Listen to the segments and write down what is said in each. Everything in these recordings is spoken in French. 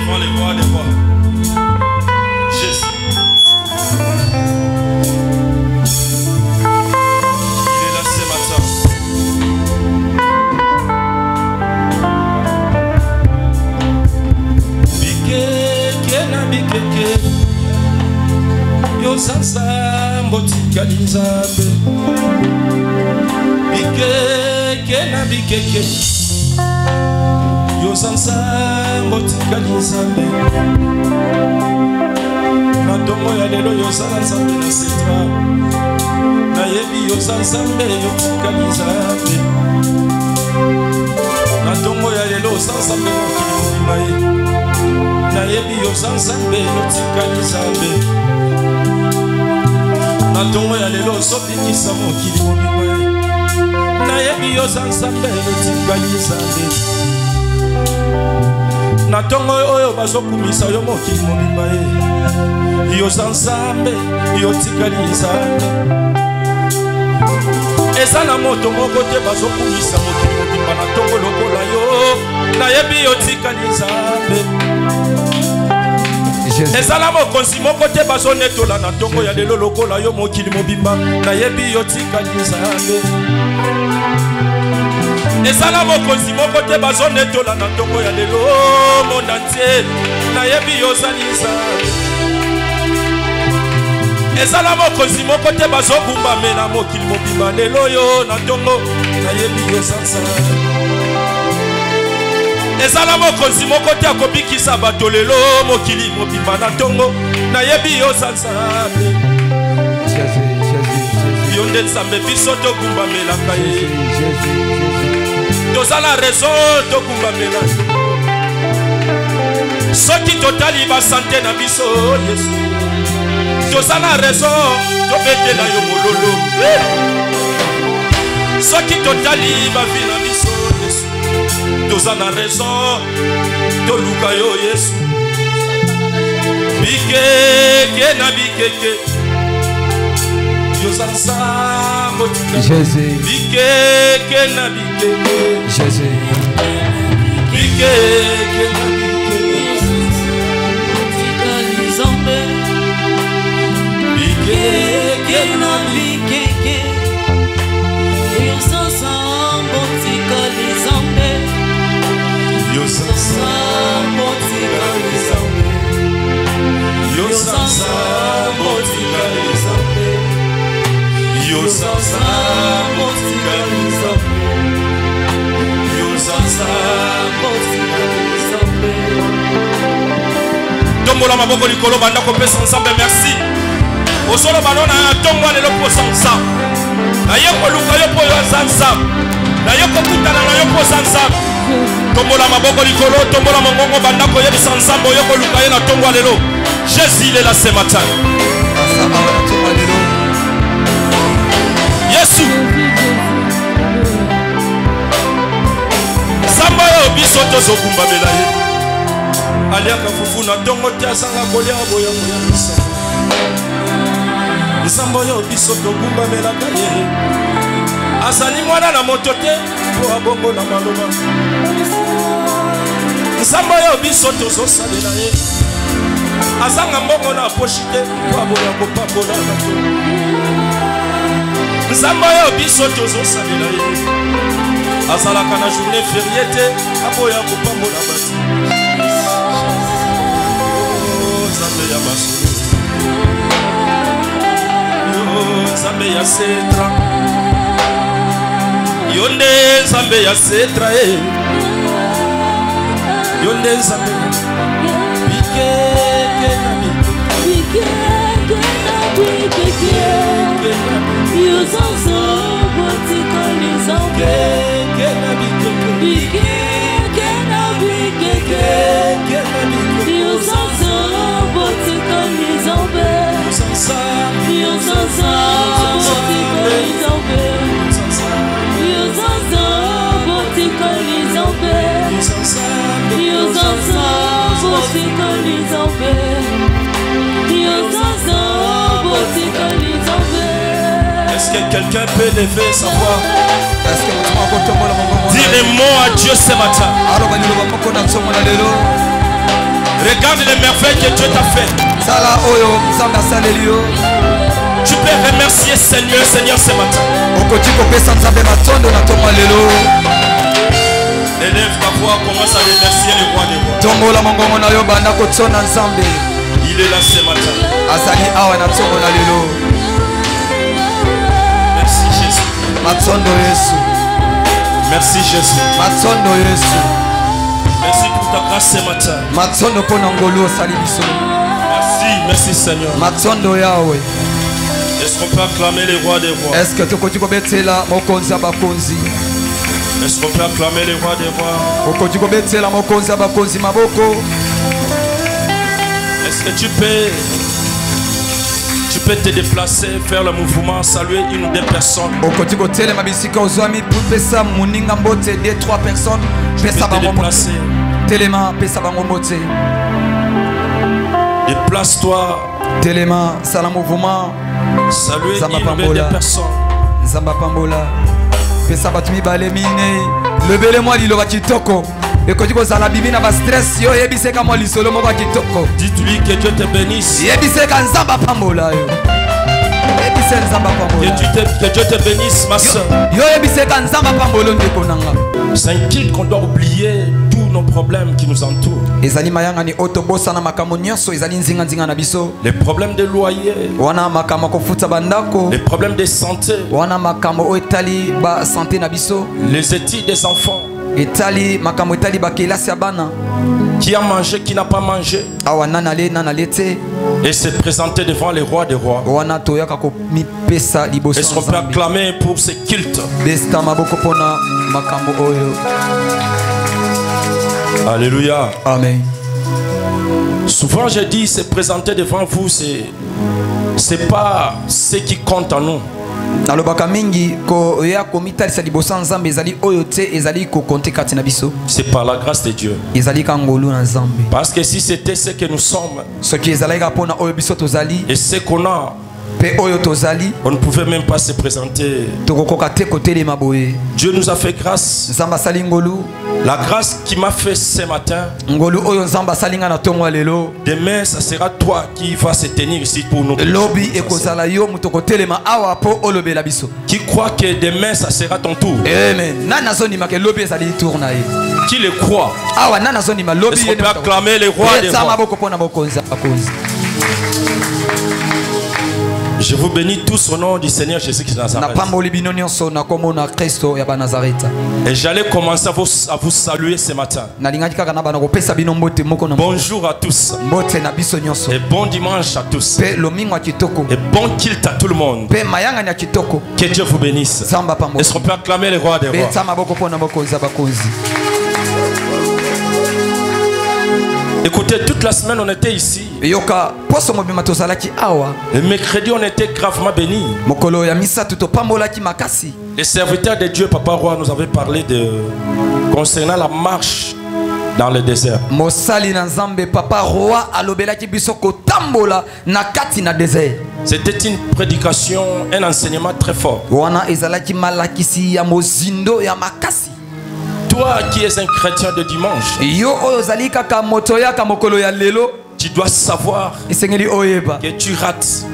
devant les voix des voix. Jésus. Il est là ce matin. Bikeke na bikeke yo sansa mbotika linzambe. Bikeke na bikeke yo sansa mbotika linzambe. Na tongo ya lelo yo sala nzambe na setra. Na yebi yo sansambe yo tika linzambe. Na tongo ya lelo sansambe mokili mobimba ye. Na yebi yo sansambe yo tika linzambe. Na tongo ya lelo sopikisa mokili mobimba ye. Na yebi yo sansambe yo tika linzambe. Na tongo oyo bazokumisa yo mokili mobimba ye. Yo sansambe yo tika linzambe. Eza na moto moko te bazokumisa mokili mobimba na tongo lokola yo. Na yebi yo tika linzambe. Eza na mokonzi moko te bazonetola na tongo ya lelo lokola yo mokili mobimba. Na yebi yo tika linzambe. Ezala mokonzi moko te bazonetola na tongo ya lelo monde entier. Na yebi yo zali nzambe. Ezala mokonzi moko te bazogumbamela mokili mobimba lelo yo na tongo. Na yebi yo nzambe. Ezala mokonzi moko te akobikisa bato lelo mokili mobimba na tongo. Na yebi yo nzambe. Yo nde nzambe biso togumbamelaka ye. Tozala raison tokumbamela. Soki totali ba santé na biso Yesu. Tozala raison tobetela yo mololo. Soki totali ba vie na biso Yesu. Tozala raison toluka yo Yesu. Bikeke na bikeke yo sansambo Jésus. Bikeke na bikeke Jésus. Bikeke na bikeke tika linzambe. Bikeke na bikeke yo sansambo tika linzambe. Yo sansambo tika linzambe. Yo sansambo tika linzambe. Yo sansambo tika linzambe. Yo sansambo tika linzambe. Tombola maboko likolo banda kopesa nzambe merci. Osolo balona tombola lelo posa nzambe. Na ye koluka yo po yo nzambe. Na ye kokutana na yo posa nzambe. Tombola maboko likolo, tombola mongongo banda koyebisa nzambe yo koluka ye na tombola lelo. Jésus il est là ce matin. Yesu Samba yo biso tozogumba bela ye. Aliaka fufu na tongo te asanga kolia boya boya bisa. Samba yo biso togumba bela ye. Asali mwana na moto te po abongo na maloba. Samba yo biso tozosalela ye. Asanga mbongo na pochite po aboya kopakola na to. Nzamba yo biso tozosalela ye. Azalaka na journée fériée te aboya kopambola bati. Nzambe ya basolo. Nzambe ya setra. Yonde nzambe ya setra e. Yonde nzambe. Bikeke na bikeke. Bikeke na bikeke. Yo sansambo tika linzambe. Bikeke na bikeke. Yo sansambo tika linzambe. Yo sansambo tika linzambe. Yo sansambo tika linzambe. Yo sansambo tika linzambe. Yo sansambo tika linzambe. Est-ce que quelqu'un peut lever sa voix? Dire un mot à Dieu ce matin. Regarde les merveilles que Dieu t'a fait. Tu peux remercier Seigneur ce matin. Élève ta voix, commence à remercier le roi des rois. Il est là ce matin. Merci Jésus. Merci Jésus. Merci pour ta grâce ce matin. Merci Seigneur. Est-ce qu'on peut acclamer le roi des rois? Est-ce qu'on peut acclamer le roi des rois? Est-ce que tu peux te déplacer, faire le mouvement, saluer une ou deux personnes? Tu peux te déplacer. Déplace-toi. Saluer une ou deux personnes. Dites-lui que Dieu te bénisse. Que Dieu te bénisse, ma soeur. C'est un kill qu'on doit oublier tous nos problèmes qui nous entourent. Les problèmes de loyer, les problèmes de santé, les études des enfants. Qui a mangé, qui n'a pas mangé, et se présenter devant les rois des rois. Est-ce qu'on peut acclamer pour ce culte? Alléluia. Amen. Souvent je dis, se présenter devant vous, c'est pas ce qui compte en nous. C'est par la grâce de Dieu. Parce que si c'était ce que nous sommes et ce qu'on a, on ne pouvait même pas se présenter. Dieu nous a fait grâce. La grâce qui m'a fait ce matin, demain ça sera toi qui vas se tenir ici pour nous. Qui croit que demain ça sera ton tour? Qui le croit? Est-ce qu'on peut acclamer les rois des rois? Je vous bénis tous au nom du Seigneur Jésus-Christ de Nazareth. Et j'allais commencer à vous saluer ce matin. Bonjour à tous. Et bon dimanche à tous. Et bon culte à tout le monde. Que Dieu vous bénisse. Est-ce qu'on peut acclamer les rois des rois? Écoutez, toute la semaine on était ici. Le mercredi on était gravement bénis. Les serviteurs de Dieu, Papa Roi, nous avait parlé concernant la marche dans le désert. C'était une prédication, un enseignement très fort. Toi qui es un chrétien de dimanche, tu dois savoir que tu rates.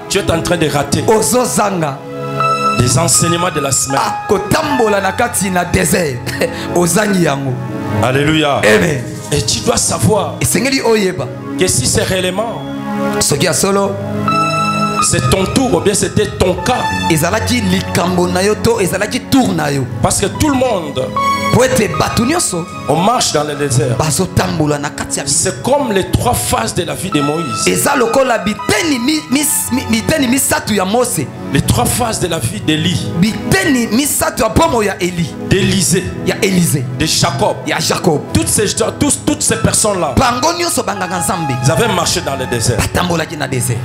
Tu es en train de rater des enseignements de la semaine. Alléluia. Et tu dois savoir que si c'est réellement c'est ton tour ou bien c'était ton cas. Parce que tout le monde, on marche dans le désert. C'est comme les trois phases de la vie de Moïse. Les 3 phases de la vie d'Élie, biteni misato ya bomo ya Eli, d'Élisée, ya Élisée, de Jacob, ya Jacob, toutes ces personnes-là, bango nyonso banganga nzambe ils avaient marché dans le désert. batambolaki na désert.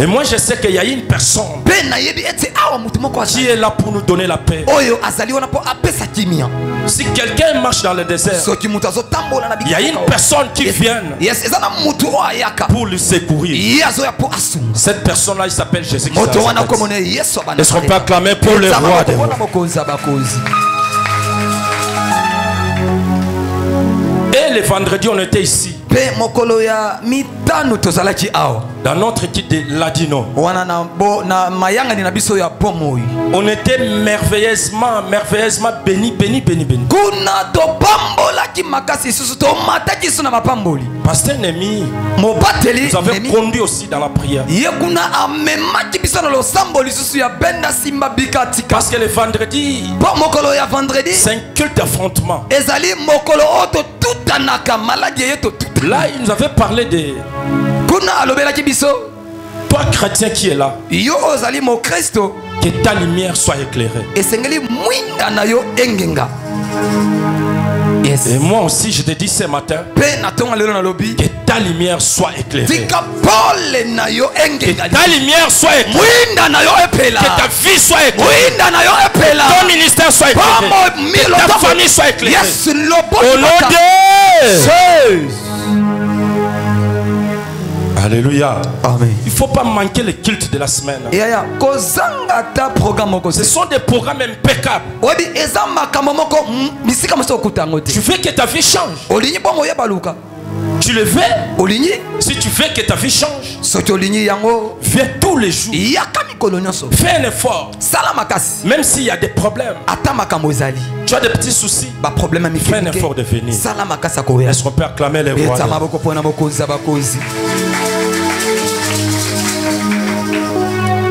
Et moi je sais qu'il y a une personne Pe na yebi ete awa mutu moko qui est là pour nous donner la paix. oyo azali wana po apesa kimia. Si quelqu'un marche dans le désert, Soki mutu azotambola na il y a une personne qui vient yes eza na mutu oyo ayaka pour le secourir. ye azoya po asunga Cette personne-là, il s'appelle Jésus. moto wana komona Yesu abana. Est-ce qu'on peut acclamer pour le roi des rois? mokonzi abakonzi. Et le vendredi, on était ici, Pe mokolo ya mitano tozalaki awa dans notre équipe de Ladino. wana na mayanga ni na biso ya bomoi. On était merveilleusement bénis. Kuna topambolaki makasi susu tomataki su na mapamboli. Pasteur Némi Mobateli nous avait conduit aussi dans la prière. ye kuna amemaki biso na losamboli susu ya benda simba bikatika. Parce que le vendredi, Po mokolo ya vendredi c'est un culte d'affrontement. ezali mokolo oto tutanaka maladi yeto tuta. Là, il nous avait parlé de Kuna alobelaki biso toi chrétien qui est là, yo ozali mo Kristo que ta lumière soit éclairée. esengeli mwinda na yo engenga. Yes. Et moi aussi, je te dis ce matin, Pe na tonga lelo na lobi que ta lumière soit éclairée. tika pole na yo Que engenga. ta lumière soit éclairée. Mwinda na yo epela. Que ta vie soit éclairée. Mwinda na yo epela. Ton ministère soit éclairé. Pambo Que milo ta tafo. famille soit éclairée. Yes, lobo. Au nom de Jesus. Alléluia. Amen. Il ne faut pas manquer le culte de la semaine. Ya kozanga ta programme moko. Ce sont des programmes impeccables. Obi eza makambo moko misika moso okutango te. Tu veux que ta vie change. Olinyi bongo yeba luka. Tu le veux. Olinyi Si tu veux que ta vie change, soki olinyi yango viens tous les jours. yaka mikolo nyonso. Fais un effort. Sala makasi. Même s'il y a des problèmes, Ata makambo ezali. tu as des petits soucis, Ba problème mi fais un effort de venir. Sala makasa koya. Est-ce qu'on peut acclamer les rois? Eta maboko pona mokonzi abakonzi.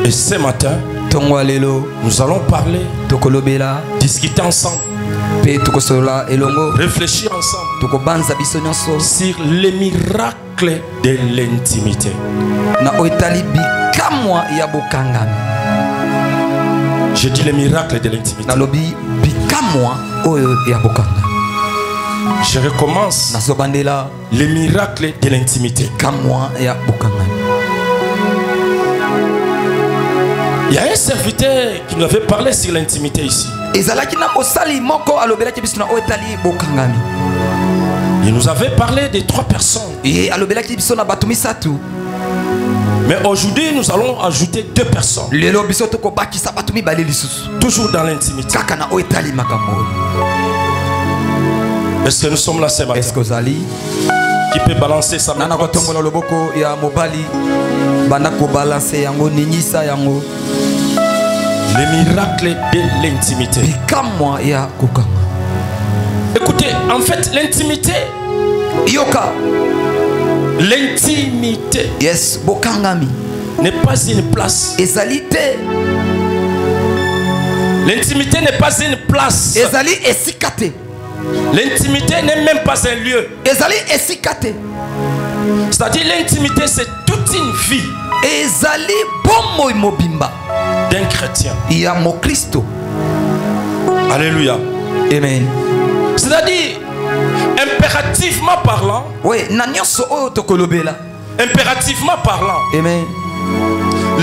Et ce matin, Tongo lelo nous allons parler, tokolobela discuter ensemble, pe tokosola elongo réfléchir ensemble tokobanza biso nyonso sur les miracles de l'intimité. na oitali bikamwa ya bokangami. Je dis les miracles de l'intimité. Nalobi bikamwa oyo ya bokangami. Je recommence. Nazobandela Les miracles de l'intimité. bikamwa ya bokangami. Il y a un serviteur qui nous avait parlé sur l'intimité ici. Ezalaki na mosali moko alobelaki biso na oitali bokangami. Il nous avait parlé de 3 personnes. Et alobelaki biso na bato misatu. Mais aujourd'hui, nous allons ajouter 2 personnes. Lelo biso tokobakisa bato mibale lisusu. Toujours dans l'intimité. Kaka na oitali makambo. Est-ce que nous sommes là ce matin? Est-ce que ozali Qui peut balancer sa main nana droite? kotongola loboko ya mobali banda ko balancer yango ninyisa yango Les miracles de l'intimité. bikamwa ya kokanga. Écoutez, en fait, l'intimité, Yoka l'intimité yes bokangami n'est pas une place. ezali te. L'intimité n'est pas une place. Ezali esika te. L'intimité n'est même pas un lieu. Ezali esika te. C'est-à-dire l'intimité, c'est toute une vie Ezali bomoi mobimba d'un chrétien. ya mo Kristo. Alléluia. Amen. C'est-à-dire, impérativement parlant, Oui, na nyonso oyo tokolobela. impérativement parlant, Amen.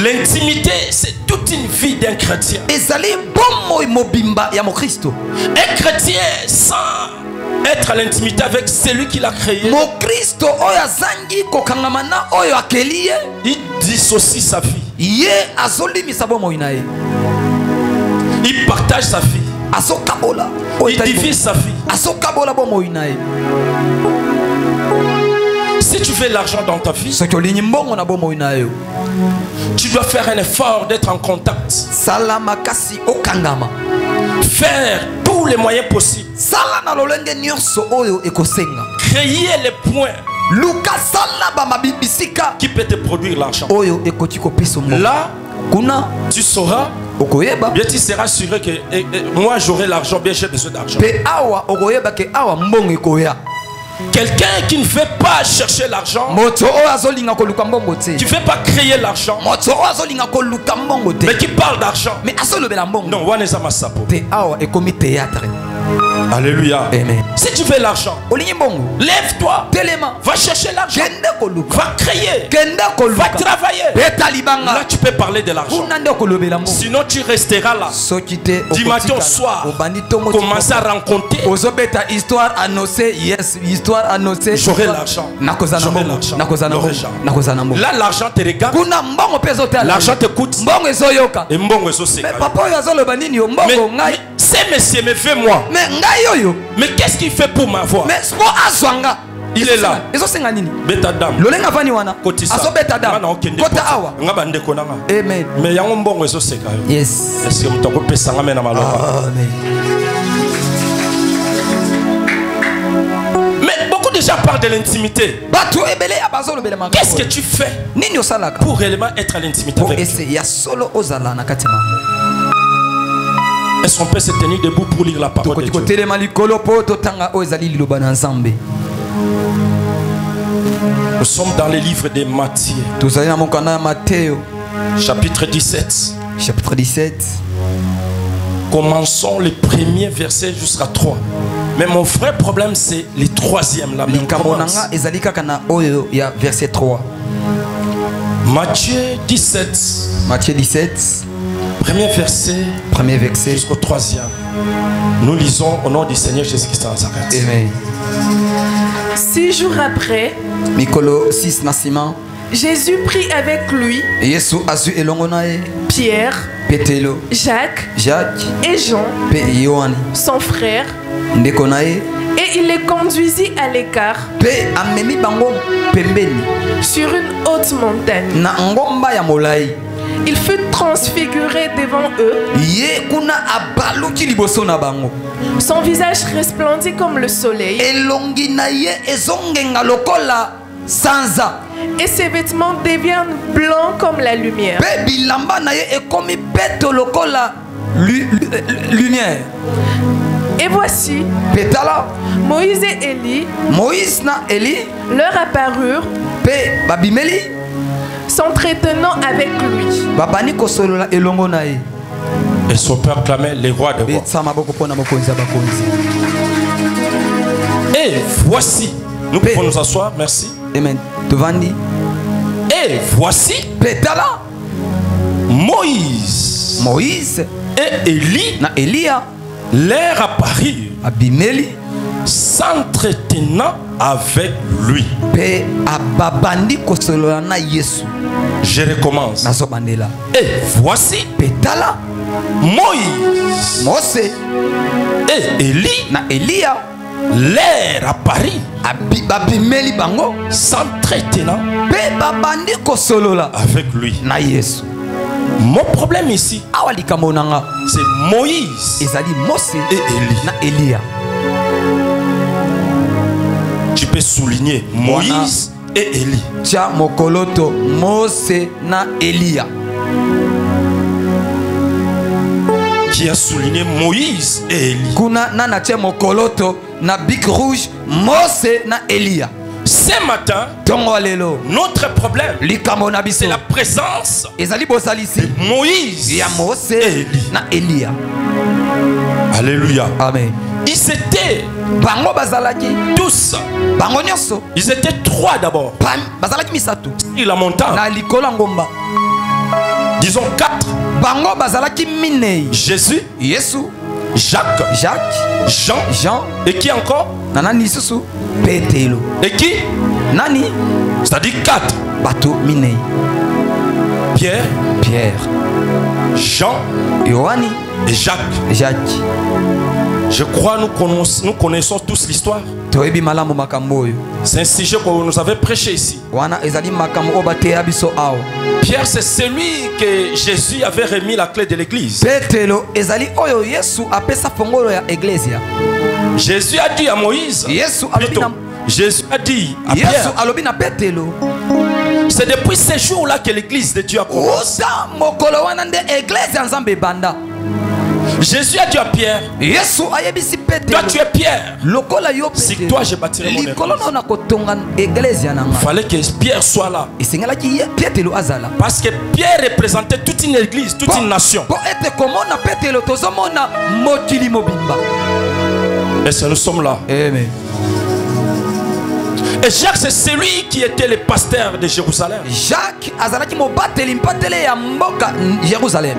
l'intimité, c'est toute une vie d'un chrétien. Ezali bomoi mobimba ya mo Kristo. Un chrétien sans être à l'intimité avec celui qui l'a créé, Mo Kristo oyo azangi kokangama na oyo akeli ye. il dissocie sa vie. Ye azolimisa bomoi na ye. Il partage sa vie. Azokabola. Il divise sa vie. Azokabola bomoi na ye. Si tu veux l'argent dans ta vie, Soki olinyi mbongo na bomoi na yo. tu dois faire un effort d'être en contact. Sala makasi okangama. Faire tous les moyens possibles. Sala na lolenge nyonso oyo ekosenga. Créer les points Luka sala ba mabibisika qui peut te produire l'argent. oyo ekoti kopesa mo. Là, Kuna tu sauras, okoyeba bien tu seras assuré que moi j'aurai l'argent, bien j'ai besoin d'argent. pe awa okoyeba ke awa mbongo ekoya. Quelqu'un qui ne fait pas chercher l'argent, moto oyo azolinga koluka mbongo te qui ne fait pas créer l'argent, moto oyo azolinga koluka mbongo te mais qui parle d'argent. mais azolobela mbongo Non, Waneza Masapo. te awa ekomi théâtre. Alléluia. Amen. Si tu veux l'argent, olingi mbongo lève-toi. telema Va chercher l'argent. kende koluka Va créer. kende Va koluka travailler. beta Là, libanga tu peux parler de l'argent. kuna nde kolobela mbongo Sinon, tu resteras là. soki te Du matin au soir, obandi tongo commence à rencontrer. ozobeta histoire annoncée yes histoire annoncée J'aurai l'argent. nakozana J'aurai mbongo l'argent. nakozana J'aurai mbongo l'argent. nakozana mbongo Là, l'argent te regarde. kuna mbongo mpe ezotala L'argent te coûte. mbongo ezoyoka Et mbongo mais ezoseka. papa oyo azoloba nini yo mbongo ngai c'est monsieur, mais fais-moi. mais ngai oyo Mais qu'est-ce qu'il fait pour m'avoir? mais spo azwanga Il est là. ezosenga nini Beta dame. lolenga vani wana Kotisa. azobeta Nga na dame okende kota koti. awa Nga bandeko nanga. amen Mais yango mbongo ezoseka yo. yes Est-ce que moto akopesa nga me na maloba? amen Mais beaucoup de gens parlent de l'intimité. bato ebele ya bazolobela makambo Qu'est-ce que tu fais nini osalaka pour réellement être à l'intimité po avec Dieu? ese ya solo ozala na kati ma Est-ce qu'on peut se tenir debout pour lire la parole de tokoti Dieu? kotelema likolo po totanga oyo ezali liloba na nzambe Nous sommes dans le livre de Matthieu, tozali na mokanda ya Mateo chapitre 17. chapitre 17 Commençons le premier verset jusqu'à 3. Mais mon vrai problème, c'est le troisième. Là, mais on likambo commence. nanga ezali kaka na oyo ya verset 3 Matthieu 17, Matthieu 17 premier verset premier verset jusqu'au troisième. Nous lisons au nom du Seigneur Jésus-Christ de Nazareth. amen 6 jours après, mikolo 6 na nsima Jésus prit avec lui yesu azwi elongo na ye Pierre, petelo Jacques jacques et Jean, mpe yohane son frère, ndeko na ye et il les conduisit à l'écart mpe amemi bango pembeni sur une haute montagne. na ngomba ya molai Il fut transfiguré devant eux. ye kuna abaluki liboso na bango Son visage resplendit comme le soleil elongi na ye ezongenga lokola sanza et ses vêtements deviennent blancs comme la lumière. mpe bilamba na ye ekomi peto lokola lumière Et voici, mpe tala Moïse et Élie moïse na eli leur apparurent, mpe babimeli s'entretenant avec lui. babani kosolola elongo na ye Et son père clamait les rois de rois. betisa maboko mpo na mokonzi ya bakonzi Et voici, nous Paix. pouvons nous asseoir, merci. amen tovandi Et voici mpe tala Moïse moïse et Élie na eliya leur apparurent, abimeli s'entretenant avec lui. mpe babandi kosolola na yesu Je recommence. nazobandela Et voici mpe tala Moïse mose et Élie na eliya leur apparurent, babimeli bango s'entretenant mpe babandi kosolola avec lui. na yesu Mon problème ici, awa likambo nanga c'est Moïse ezali mose et Élie. na eliya Tu peux souligner Moïse et Élie. tia mokoloto mose na eliya Qui a souligné Moïse et Élie. kuna nana tia mokoloto na bik rouge mose na eliya Ce matin, ntongo lelo notre problème, likambo na biso c'est la présence ezali bosalisi de Moïse ya mose et Élie. na eliya Alléluia. amen Ils étaient bango bazalaki tous, bango nyonso ils étaient trois d'abord. bazalaki misato Il la montagne, na likolo ya ngomba disons quatre. bango bazalaki minei Jésus, yesu Jacques, jacques Jean, jean et qui encore? na nani lisusu petelo Et qui? nani C'est-à-dire quatre. bato minei Pierre, pierre Jean yohani et Jacques. jacques Je crois nous connaissons tous l'histoire. toyebi malamu makambo oyo C'est un sujet qu'on nous avait prêché ici. wana ezali makambo oyo bateya biso awa Pierre, c'est celui que Jésus avait remis la clé de l'église. petelo ezali oyo yesu apesa fongolo ya eglesia Jésus a dit à Moïse, yesu alobi plutôt, na Jésus a dit à yesu Pierre, alobi na petelo c'est depuis ce jour-là que l'église de Dieu a commencé. uta mokolo wana nde eglesia ya nzambe ebanda Jésus a dit à Pierre, Yesu ayebisi toi Petero tu es Pierre. lokola yo Si Petero toi je bâtirai mon likolo église. na kotonga église ya Il nanga fallait que Pierre soit là. esengelaki ye Petero azala Parce que Pierre représentait toute une église, toute une nation. po ete komona Petero tozomona mokili mobimba. Et c'est nous sommes là. Amen. Et Jacques, c'est celui qui était le pasteur de Jérusalem. Jacques azalaki mobateli mpatele ya mboka Jérusalem.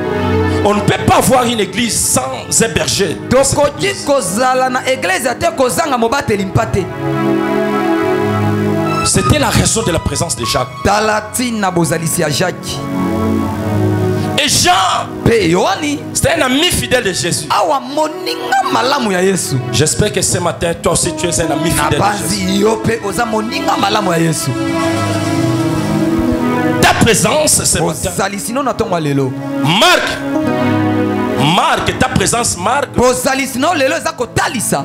On ne peut pas avoir une église sans un berger. tokoki kozala na église te kozanga mobateli mpate. C'était la raison de la présence de Jacques. tala ntina bozalisi ya Jacques. Et Jean, Pe Yohani c'était un ami fidèle de Jésus. awa moninga malamu ya Yesu. J'espère que ce matin, toi aussi, tu es un ami fidèle de Jésus. nabanzi yo pe oza moninga malamu ya Yesu. Ta présence ce matin. bozalisi no na ntongo ya lelo. Marque ta présence, marque bozalisi no lelo eza kotalisa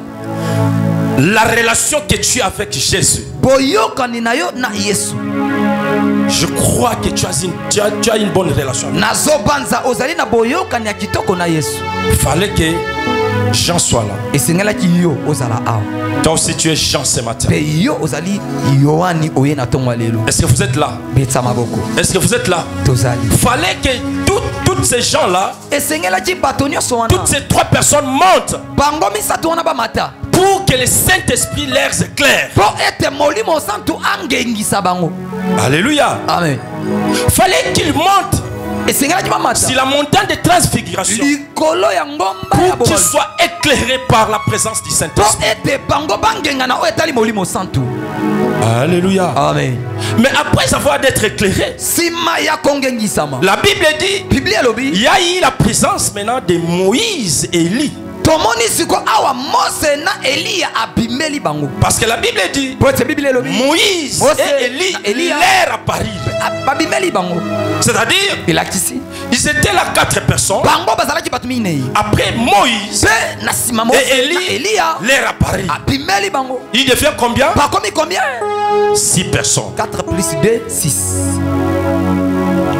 la relation que tu as avec Jésus. boyokani na yo na Yesu. Je crois que tu as une bonne relation. nazobanza ozali na boyokani ya kitoko na Yesu. Il fallait que Jean soit là. esengelaki yo ozala awa. Toi aussi, tu es Jean ce matin. pe yo ozali Yohani oye na ntongo ya lelo. Est-ce que vous êtes là? betisa maboko Est-ce que vous êtes là? tozali. Il fallait que toutes ces gens-là, esengelaki bato nyonso wana toutes ces trois personnes montent bango misato wana bamata pour que le Saint-Esprit leur éclaire. po ete molimo santu angengisa bango. Alléluia. amen. Il fallait qu'ils montent esengelaki bamata sur la montagne de transfiguration likolo ya ngomba ya pour qu'ils bobola soient éclairés par la présence du po Saint-Esprit. ete bango bangengana oyo etali molimo santu. Alléluia. amen. Mais après avoir d'être éclairés, nsima ya kongengisama la Bible dit biblia elobi il y a eu la présence maintenant de Moïse et Élie. tomoni siko awa Mose na Eliya abimeli bango. Parce que la Bible dit po ete biblia elobi Moïse Mose et Élie na Elia. leur apparurent. babimeli bango. C'est-à-dire, elakisi ils étaient là 4 personnes. bango bazalaki bato minei Après Moïse pe na nsima Mose et na Élie Eliya leur apparurent. abimeli bango. Il devient combien? bakomi combien? 6 personnes. 4 plus 2 6.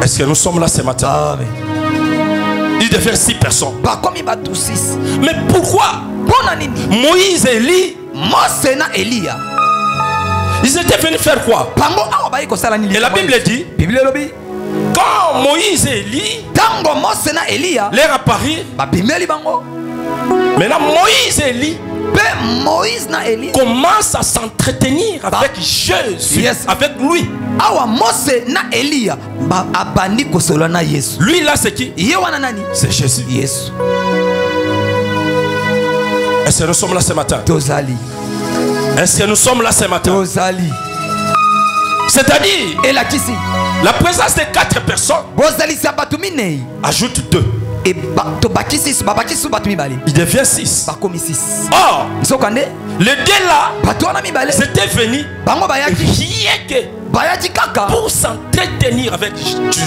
Est-ce que nous sommes là ce matin? amen. Il devient 6 personnes. bakomi bato 6. Mais pourquoi mpona nini Moïse et Élie, Mose na Eliya ils étaient venus faire quoi? bango awa bayi kosala nini? Et la Bible dit, biblia elobi quand Moïse et Élie ntango Mose na Eliya leur apparurent, babimeli bango maintenant Moïse et Élie pe Moïse na Eliya commencent à s'entretenir avec Jésus, Yes. avec lui. awa Mose na Eliya abandi kosolola na Yesu. Lui là c'est qui? ye wana nani? C'est Jésus. Yesu. Est-ce que nous sommes là ce matin? tozali Est-ce que nous sommes là ce matin? tozali C'est-à-dire, elakisi la présence de 4 personnes bozalisa bato minei ajoute 2. tobakisi babakisi bato mibale Il devient 6. bakomi 6. Or, nzokande les 2 là, bato wana mibale c'était venu bango bayaki rien que bayaki kaka pour s'entretenir avec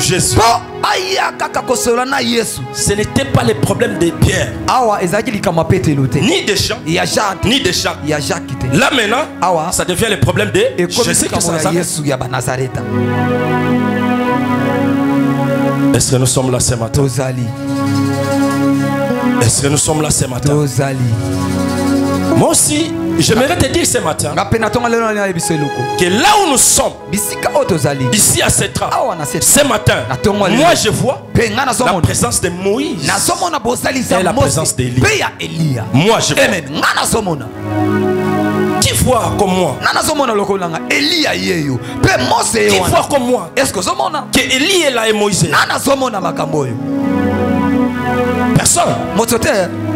Jésus. po aya kaka kosolola na Yesu. Ce n'était pas le problème de Pierre, awa ezalaki likambo ya Petelo te ni de Jean, ya Jacques ni de Jacques. ya Jacques te Là maintenant, awa ça devient le problème de ekomi Jésus qui likambo ya s'en Yesu ya banazareta. Est-ce que nous sommes là ce matin? tozali Est-ce que nous sommes là ce matin? tozali. Moi aussi, j'aimerais te dire ce matin nga mpe na ntongo lelo nali biso eloko que là où nous sommes, bisika oyo tozali ici à cette heure, awa na set ce matin, moi je vois mpe nga la nazomona présence de Moïse nazomona bosalisa et la Mose présence d'Élie. mpe ya Eliya. Moi je vois. amen. nga nazomona Qui voit comme moi? nga nazomona lokola nga Eliya yeyo mpe Mose ye Qui wana. voit comme moi? Est-ce que ozomona Que Élie est là et Moïse est là. nga nazomona makambo oyo Personne. moto te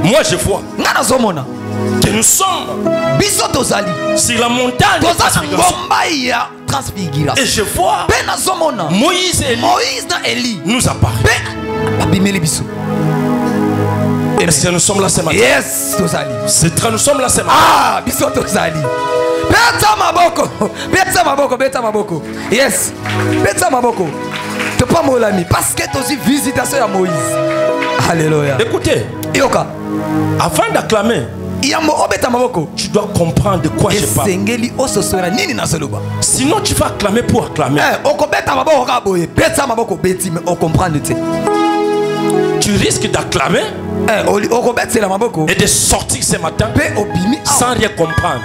Moi je vois nga nazomona que nous sommes biso tozali sur la montagne de toza na transfiguration. ngomba ya transfiguration Et je vois mpe nazomona Moïse et Élie Moïse na Eli nous apparaissent. mpe babimeli biso. Est-ce que nous sommes là ce matin? yes tozali C'est très, nous sommes là ce matin. ah biso tozali. beta maboko beta maboko beta maboko yes beta maboko topambolami parce que tozi visitation ya Moïse. Alléluia. Écoutez, yoka avant d'acclamer, yambo obeta maboko tu dois comprendre de quoi je parle. esengeli ososora nini nasoloba. Sinon, tu vas acclamer pour acclamer. okobeta maboko kaka boye beta maboko beti me okomprendre te. tu risques d'acclamer et de sortir ce matin sans rien comprendre.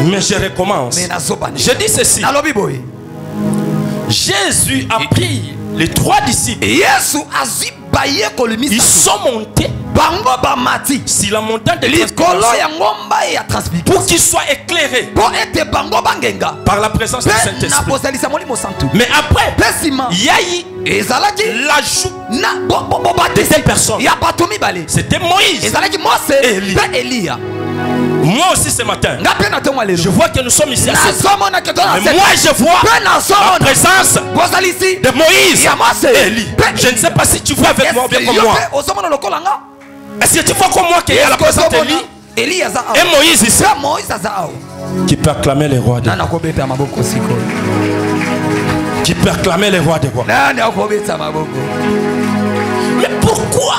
Mais je recommence. Je dis ceci. Jésus a pris les 3 disciples. Ils sont montés sur la montagne de transfiguration pour qu'ils soient éclairés par la présence du Saint-Esprit. Mais après, il y a eu l'ajout de telle personne. C'était Moïse et Élie. Moi aussi ce matin, je vois que nous sommes ici à ce temps. Mais moi je vois la présence de Moïse et Élie. Je ne sais pas si tu vois avec moi ou bien comme moi. Est-ce que tu vois comme moi qu'il y a la présence d'Élie et Moïse ici qui peut acclamer les rois des rois? Qui peut acclamer les rois des rois? Mais pourquoi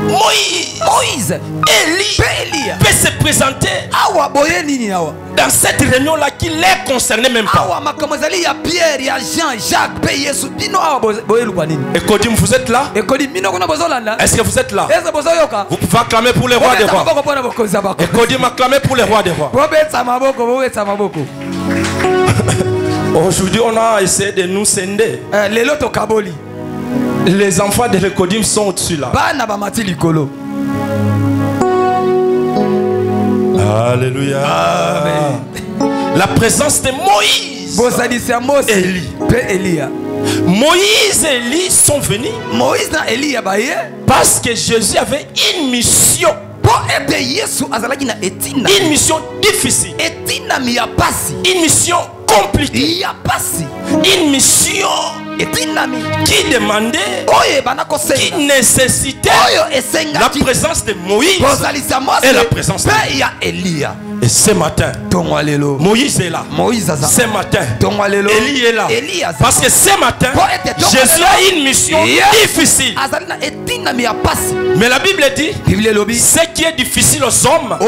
Moïse, Élie peut se présenter dans cette réunion-là qui les concernait même pas? Et Kodim, vous êtes là? Est-ce que vous êtes là? Vous pouvez acclamer pour les rois des rois. Et Kodim, acclamer pour les rois des rois. Aujourd'hui, on a essayé de nous scinder. Les enfants de l'Ekodim sont au-dessus là. Alléluia. Amen. La présence de Moïse et Élie. Moïse et Élie sont venus parce que Jésus avait une mission. Une mission difficile. Une mission compliquée. Une mission qui demandait, qui nécessitait la présence de Moïse et la présence d'Élie. Et ce matin, Moïse est là. Ce matin, Élie est là. Parce que ce matin, Jésus a une mission difficile. Mais la Bible dit, ce qui est difficile aux hommes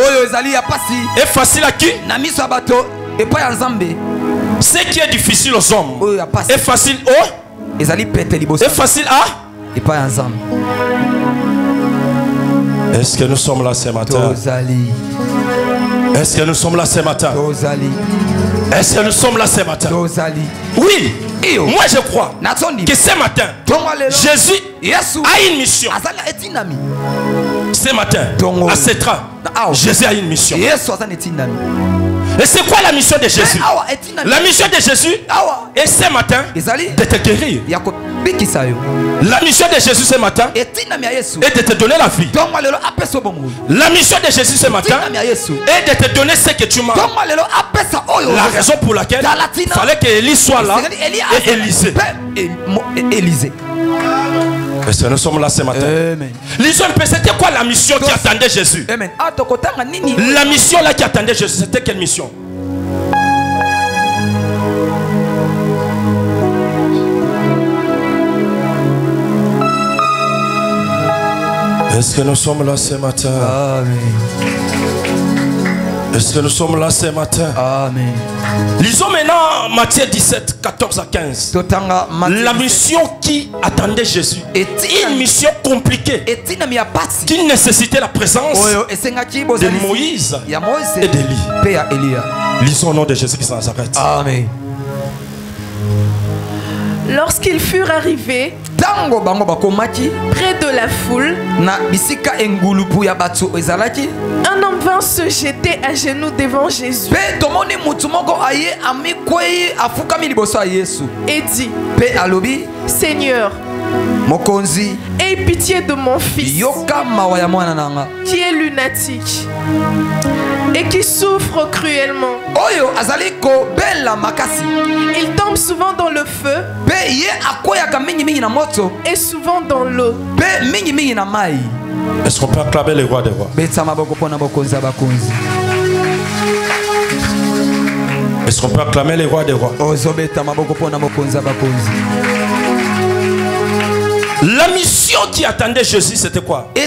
est facile à qui? Ce qui est difficile aux hommes est facile est facile à. Est-ce que nous sommes là ce matin? Est-ce que nous sommes là ce matin? Est-ce que nous sommes là ce matin? Oui. Moi je crois que ce matin Jésus a une mission. Ce matin à cette heure Jésus a une mission. Et c'est quoi la mission de Jésus? La mission de Jésus est ce matin de te guérir. La mission de Jésus ce matin est de te donner la vie. La mission de Jésus ce matin est de te donner ce que tu manques. La raison pour laquelle il fallait qu'Élie soit là et Élisée. Est-ce que nous sommes là ce matin? Lisons un peu, c'était quoi la mission qui attendait Jésus? La mission là qui attendait Jésus, c'était quelle mission? Est-ce que nous sommes là ce matin? Amen. Est-ce que nous sommes là ce matin? Amen. Lisons maintenant Matthieu 17, 14 à 15. La mission qui attendait Jésus. Une mission compliquée qui nécessitait la présence de Moïse et d'Élie. Lisons au nom de Jésus qui s'en arrête. Amen. Lorsqu'ils furent arrivés près de la foule, un homme vint se jeter à genoux devant Jésus et dit: Seigneur, aie pitié de mon fils qui est lunatique et qui souffre cruellement. Il tombe souvent dans le feu et souvent dans l'eau. Est-ce qu'on peut acclamer les rois des rois? Est-ce qu'on peut acclamer les rois des rois? La mission qui attendait Jésus, c'était quoi? Il y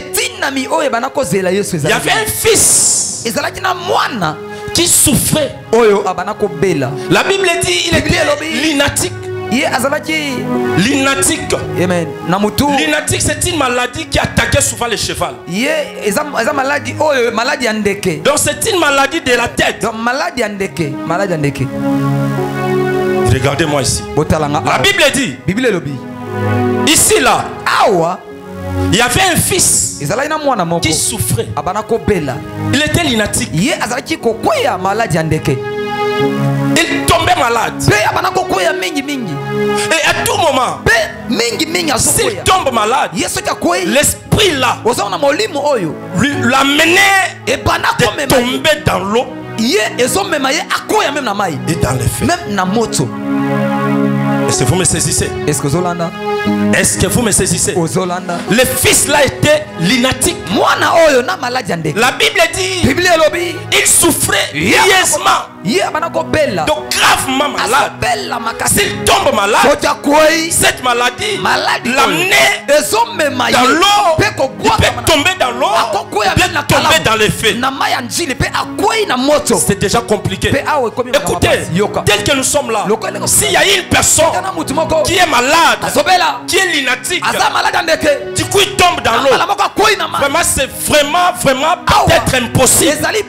avait un fils qui souffrait. La Bible dit il était lunatique. Ye azalaki Lunatique. amen na mutu. Lunatique, c'est une maladie qui attaquait souvent le cheval. Ye eza maladie oyo maladie ya ndeke. Donc c'est une maladie de la tête. Donc maladie ya ndeke, maladie ya ndeke. Regardez-moi ici. Botalanga. La Bible dit, Bible lobi. ici là, Awa il y avait un fils ezalaki na mwana moko qui souffrait. abana kobela. Il était lunatique. Ye azalaki kokwea maladie ya ndeke. Il tombait malade. Pe abana kokwea mingi mingi. Et à tout moment, Pe mingi mingi s'il azokwea. tombe malade, Ye soki akwei l'esprit là ozona molimo oyo l'amenait ebana de komema ye. tomber dans l'eau Ye ezomema ye akwea même na mai. et dans les feux. Même na moto. Est-ce que vous me saisissez? Est-ce que ozolanda? Est-ce que vous me saisissez? Ozolanda. Le fils là était lunatique. Mwana oyo na maladie ya ndeke. La Bible dit, Bible elobi il souffrait pieusement, ye abana kobela. donc gravement malade. Azobela makasi. S'il tombe malade, Soki akwei cette maladie maladie l'amenait ezomema ye. dans l'eau. Pe Il kobwaka peut tomber dans l'eau, akokwea il même na peut tomber kalamu. dans les feux. Na mai ya njili pe akwei na moto. C'est déjà compliqué. Pe awe komi na Écoutez, mapasi. Yoka. tel que nous sommes là, s'il y a une personne Kana mutu moko qui est malade, azobela qui est lunatique, aza malade ya ndeke. du coup il tombe dans Mbala l'eau. moko akwei na mai. Vraiment, c'est vraiment peut-être impossible Ezali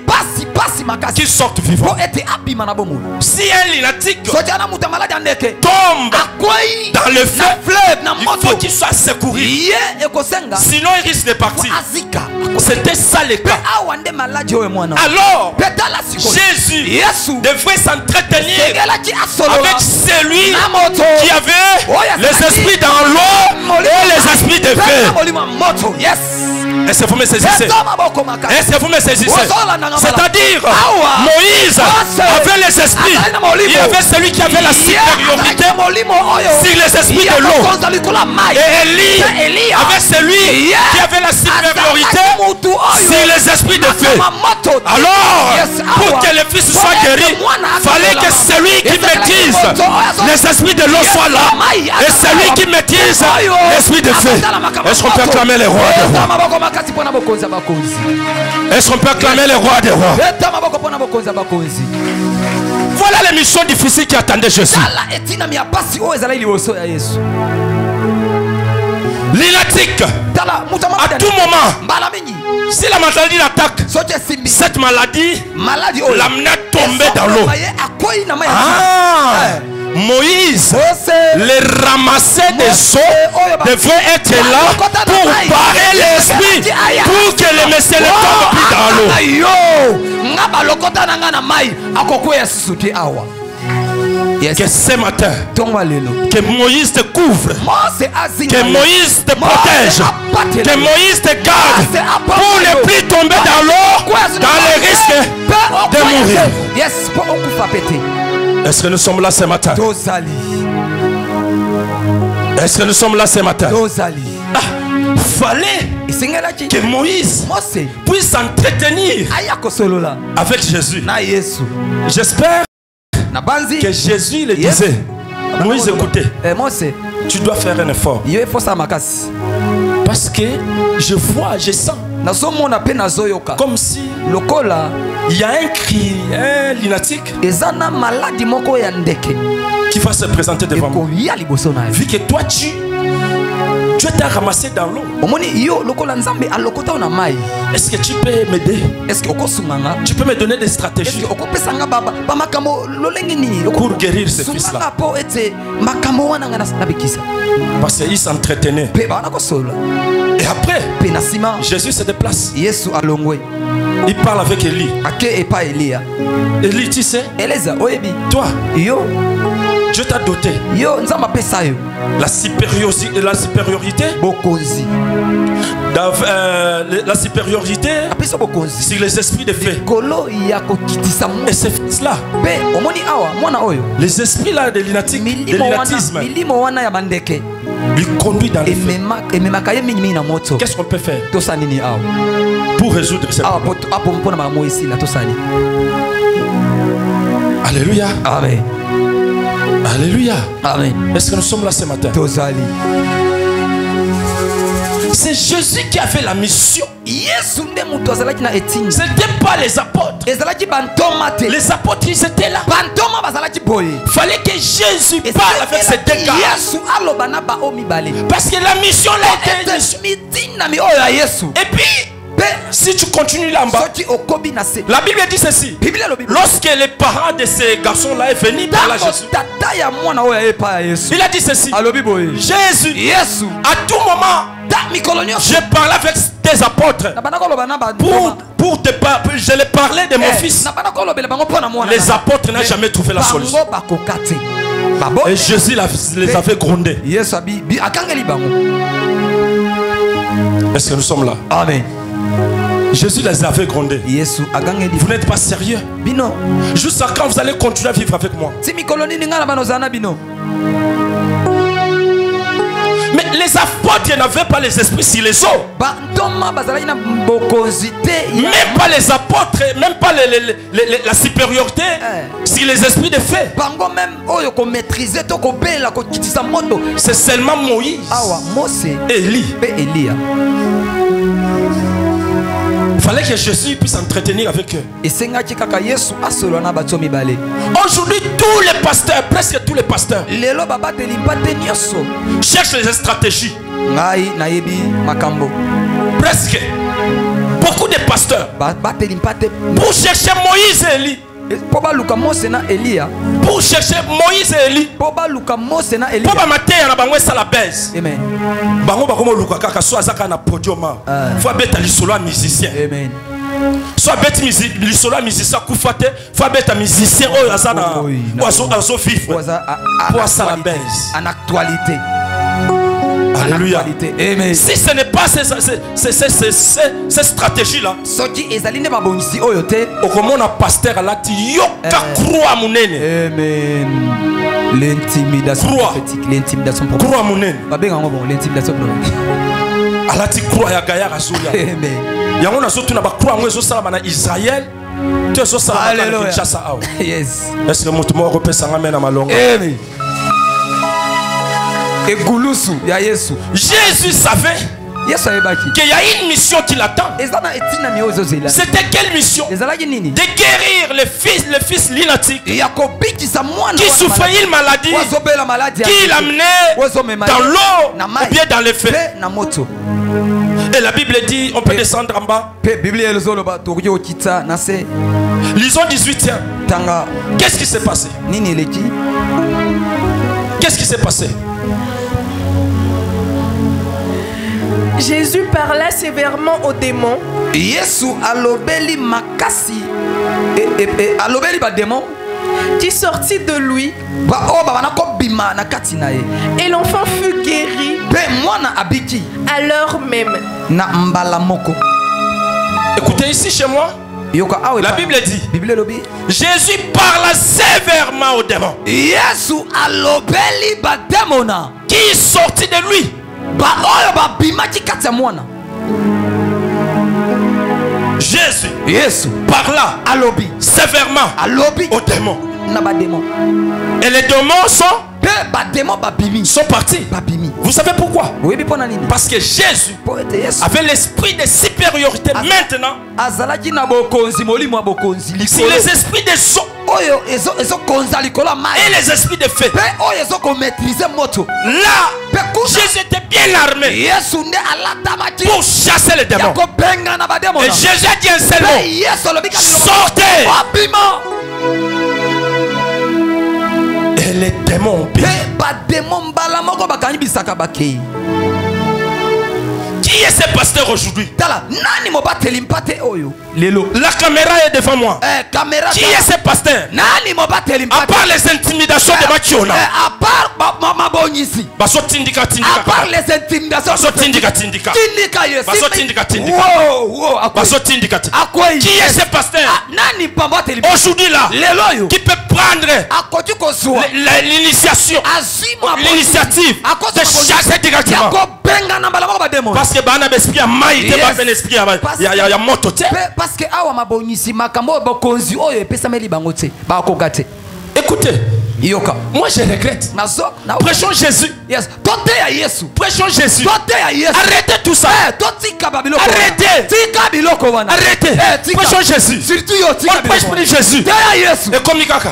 pasi makasi. qu'il sorte vivant. Po ete abima na bomo. Si un lunatique Soki ana mutu malade ya ndeke tombe akwei dans le feu, na fleuve na il faut moto. qu'il soit secouru. Ye ekosenga Sinon, il risque de partir. azika. C'était ça le Pe cas. awa nde maladi oyo mwana. Alors, Petala siko. Jésus Yesu devrait s'entretenir egelaki asolola avec celui na moto qui avait les esprits dans l'eau et les esprits de Pe feu. na molimo ya moto. Yes. Est-ce que vous me saisissez? Pesa maboko makasi. Est-ce que vous me saisissez? C'est-à-dire, Awa. Moïse Mose. avait les esprits. Azali na molimo. Il y avait celui qui avait la supériorité Ye molimo oyo. sur les esprits Ye de l'eau. akokonza likolo ya mai. Et Élie Pe Elia. avait celui Yeah. qui avait la supériorité Azalaki mutu oyo. sur les esprits de feu. Na moto. Alors, Yes, pour awa. que le fils soit Pour guéri, que mwana fallait que asololama. celui qui Ezalaki maîtrise moto oyo. les esprits de l'eau Yes, soit là. mai. Et celui qui maîtrise Oyo. l'esprit de feu. Est-ce qu'on peut acclamer les rois des Pesa rois? maboko makasi mpona bokonzi ya bakonzi. Est-ce qu'on peut acclamer les rois des rois? Pesa maboko mpona bokonzi ya bakonzi. Voilà les missions difficiles qui attendaient Jésus. Tala etinami ya pasi oyo ezalaki liboso ya Yesu. Lunatique, Tala mutu ya à maladi ya tout ndeke. moment, Mbala mingi si la maladie l'attaque, soki esimbi cette maladie maladi oyo l'amenait à tomber dans l'eau. ezomema ye akwei na mai ya Ah, Moïse, Mose les ramasser des eaux devrait être là pour barrer l'esprit, pour que le messieurs ne tombent plus dans l'eau. yo nga balokota na nga na mai akokwea susu te awa. Yes. Que ce matin, Tongo lelo. que Moïse te couvre, Mose azinga. que Moïse te protège, que Moïse te garde pour ne plus tomber dans l'eau, dans le risque de mourir. Yes, pour okufa pété. Est-ce que nous sommes là ce matin? Dozali. Est-ce que nous sommes là ce matin? Dozali. Ah, fallait Isingelaki. que Moïse Mose puisse s'entretenir aya kosolola avec Jésus. na Yesu. J'espère Na banzi. que Jésus le Yes. disait. Moïse, écoutez, Mose, tu dois faire un effort. yo efosa makasi. Parce que je vois, je sens Nazomona pe nazoyoka. comme si Lokola il y a un cri, un lunatique ezana maladi moko ya ndeke. qui va se présenter devant moi. Ekoya liboso na yo. Vu que toi, tu t'es ramassé dans l'eau. Omoni yo lokola nzambe alokota na mai. Est-ce que tu peux m'aider? Est-ce que okosunganga? Tu peux me donner des Est-ce stratégies que okopesanga baba makambo lolenge nini? pour guérir ce fils-là? Sunganga po ete makambo wana nga nabikisa. Parce qu'il s'entretenait. Pe bana kosola. Et après, Pe na sima Jésus se déplace. Yesu alongwe. Il parle avec Élie. Ake epa Elia. Élie, tu sais, Eleza oyebi. toi, Yo Dieu t'a doté yo nzamba pesa yo. la supériorité, Bokonzi. la supériorité Apesa bokonzi. sur les esprits de feu. Kolo ya kokitisa mo. Et ce fils-là, Pe omoni awa mwana oyo. les esprits-là de lunatisme, Milimo wana ya bandeke. lui conduit dans les feux. Ememaka ye mingi mingi na moto. Qu'est-ce qu'on peut faire Tosa nini awa. pour résoudre ce Awa problème? apo mpona makambo esi la tosali. Alléluia. Amen. Alléluia. Amen. Est-ce que nous sommes là ce matin? Tozali. C'est Jésus qui a fait la mission yesu nde moto azalaki na etinda C'était pas les apôtres. ezalaki bantoma te Les apôtres, ils étaient là. bantoma bazalaki boye Fallait que Jésus parle avec ces deux gars. yesu aloba na bao mibale Parce que la mission là était. mitindami oyo ya yesu Et puis, si tu continues là en bas, soki okobi na se la Bible dit ceci. biblia elobi Lorsque les parents de ces garçons-là est venu par là ntango Jésus, tata ya mwana oyo aye epai ya yesu il a dit ceci. alobi boye Jésus, yesu à tout moment, ta mikolo nyonso je parlais avec tes apôtres na banda koloba na bantoma pour te parler. Je les parlais de mon fils. na banda kolobela bango mpo na mwana Les apôtres n'ont jamais trouvé la solution. bango bakoka te babo Et Jésus les avait grondés. yesu akangeli bango Est-ce que nous sommes là? amen Jésus les avait grondés. yesu agangeli Vous n'êtes pas sérieux? bino Jusqu'à quand vous allez continuer à vivre avec moi? ti mikolo nini ngai na bana ozala na bino Mais les apôtres n'avaient pas les esprits sur les eaux. bantoma bazalaki na bokonzi te Même pas les apôtres, même pas la supériorité sur les esprits de feu. bango même oyo komaîtrise to kobelela kokitisa moto C'est seulement Moïse, awa mose Élie. mpe eliya Il fallait que Jésus puisse s'entretenir avec eux. esengaki kaka yesu asolola na bato mibale Aujourd'hui, tous les pasteurs, presque tous les pasteurs, lelo babateli mpate nyonso cherchent les stratégies. ngai nayebi makambo Presque. Beaucoup de pasteurs. bateli mpate Pour chercher Moïse et Élie. mpo baluka mose na eliya Pour chercher Moïse et Élie. mpo baluka mose na Pour eliya bamater na bango ça la baisse. amen Bango bakoma luka kaka so azaka na podium. Faut beta lisolo a musicien. amen Soit bête lisolo a musicien kufate, faut beta musicien oyo azana. Ozo vivre. Pour ça la baisse. en actualité Alléluia. amen Si ce n'est pas ces stratégies-là, soki ezali nde babongisi oyo te okomona pasteur alati yoka croix munene. amen l'intimidation Croix. prophétique l'intimidation prophétique Croix munene. babenga ngo bon l'intimidation prophétique Alati croix ya gaya rasoya. amen Yango na sotu na ba croix ngo ezosalama na Israël. Tu ezosalama na Alléluia. Kinshasa awa. yes Est-ce que mutu moko pesa ngame na malonga? amen egulusu ya yesu Jésus savait yesu ayebaki qu'il y a une mission qui l'attend. eza na etinami oyo ezozela C'était quelle mission? ezalaki nini De guérir le fils lunatique ya kobikisa mwana qui souffrait une maladie wazobela maladi qui l'amenait dans l'eau ou bien dans le feu. mpe na moto Et la Bible dit, on peut descendre en bas. mpe biblia elozoloba tokoki kokita na se Lisons 18e. tanga Qu'est-ce qui s'est passé? nini eleki Qu'est-ce qui s'est passé? Jésus parla sévèrement aux démons yesu alobeli makasi alobeli bademon qui sortit de lui oyo babana kobima na kati na ye et l'enfant fut guéri mpe mwana abiki à l'heure même. na mbala moko Écoutez ici chez moi, yoka awe la Bible dit, biblia elobi Jésus parla sévèrement aux démons yesu alobeli bademona qui sortit de lui. baoyo babimaki kati ya mwana Jésus yesu parla alobi sévèrement alobi aux démons. na bademon Et les démons mpe bademon babimi sont partis. babimi Vous savez pourquoi? oyebi mpo na nini Parce que Jésus mpo ete yesu avait l'esprit de supériorité maintenant azalaki na bokonzi molimo ya bokonzi sur likolo les esprits des eaux oyo ezokonza likolo ya et mai les esprits de feu. mpe oyo ezokomaîtrise moto Là, mpe kuna Jésus était bien armé yesu nde alatamaki pour chasser les ya démons. kobenga na Et bademona Jésus a dit un seul mpe mot. yesu alobi Sortez! babima Et les démons ont mpe péri. bademo mbala moko bakangi bisaka bakei Qui est ce pasteur aujourd'hui? tala nani mobateli mpate oyo lelo La caméra est devant moi. kamera Qui est ce pasteur? nani mobateli À mpate part les intimidations de Machiona. à part mabongisi Baso tindika à tindika. part les intimidations Baso tindika tindika. tindika yesu Baso tindika tindika. wow Baso tindika tindika. akwei Qui est ce pasteur? nani pambateli Aujourd'hui là, lelo oyo qui peut prendre akoki kozwa l'initiation, azimwa l'initiative de chasser directement? yakobenga na mbala moko bademo Parce que bana esprit ya mai te Yes. ba ben esprit ya moto te. parce que awa mabongisi makambo oyo bokonzi oyo epesameli bango te bakoka te Écoutez, yoka moi je regrette. Prêchons Jésus. yes toteya yesu Prêchons Jésus. toteya yesu Arrêtez tout ça. totika babiloko Arrêtez. tika biloko wana. Arrêtez. Tika. Prêchons Jésus. Surtout yo tika On prêche biloko. plus Jésus. Teya Yesu. Et comme Nikaka.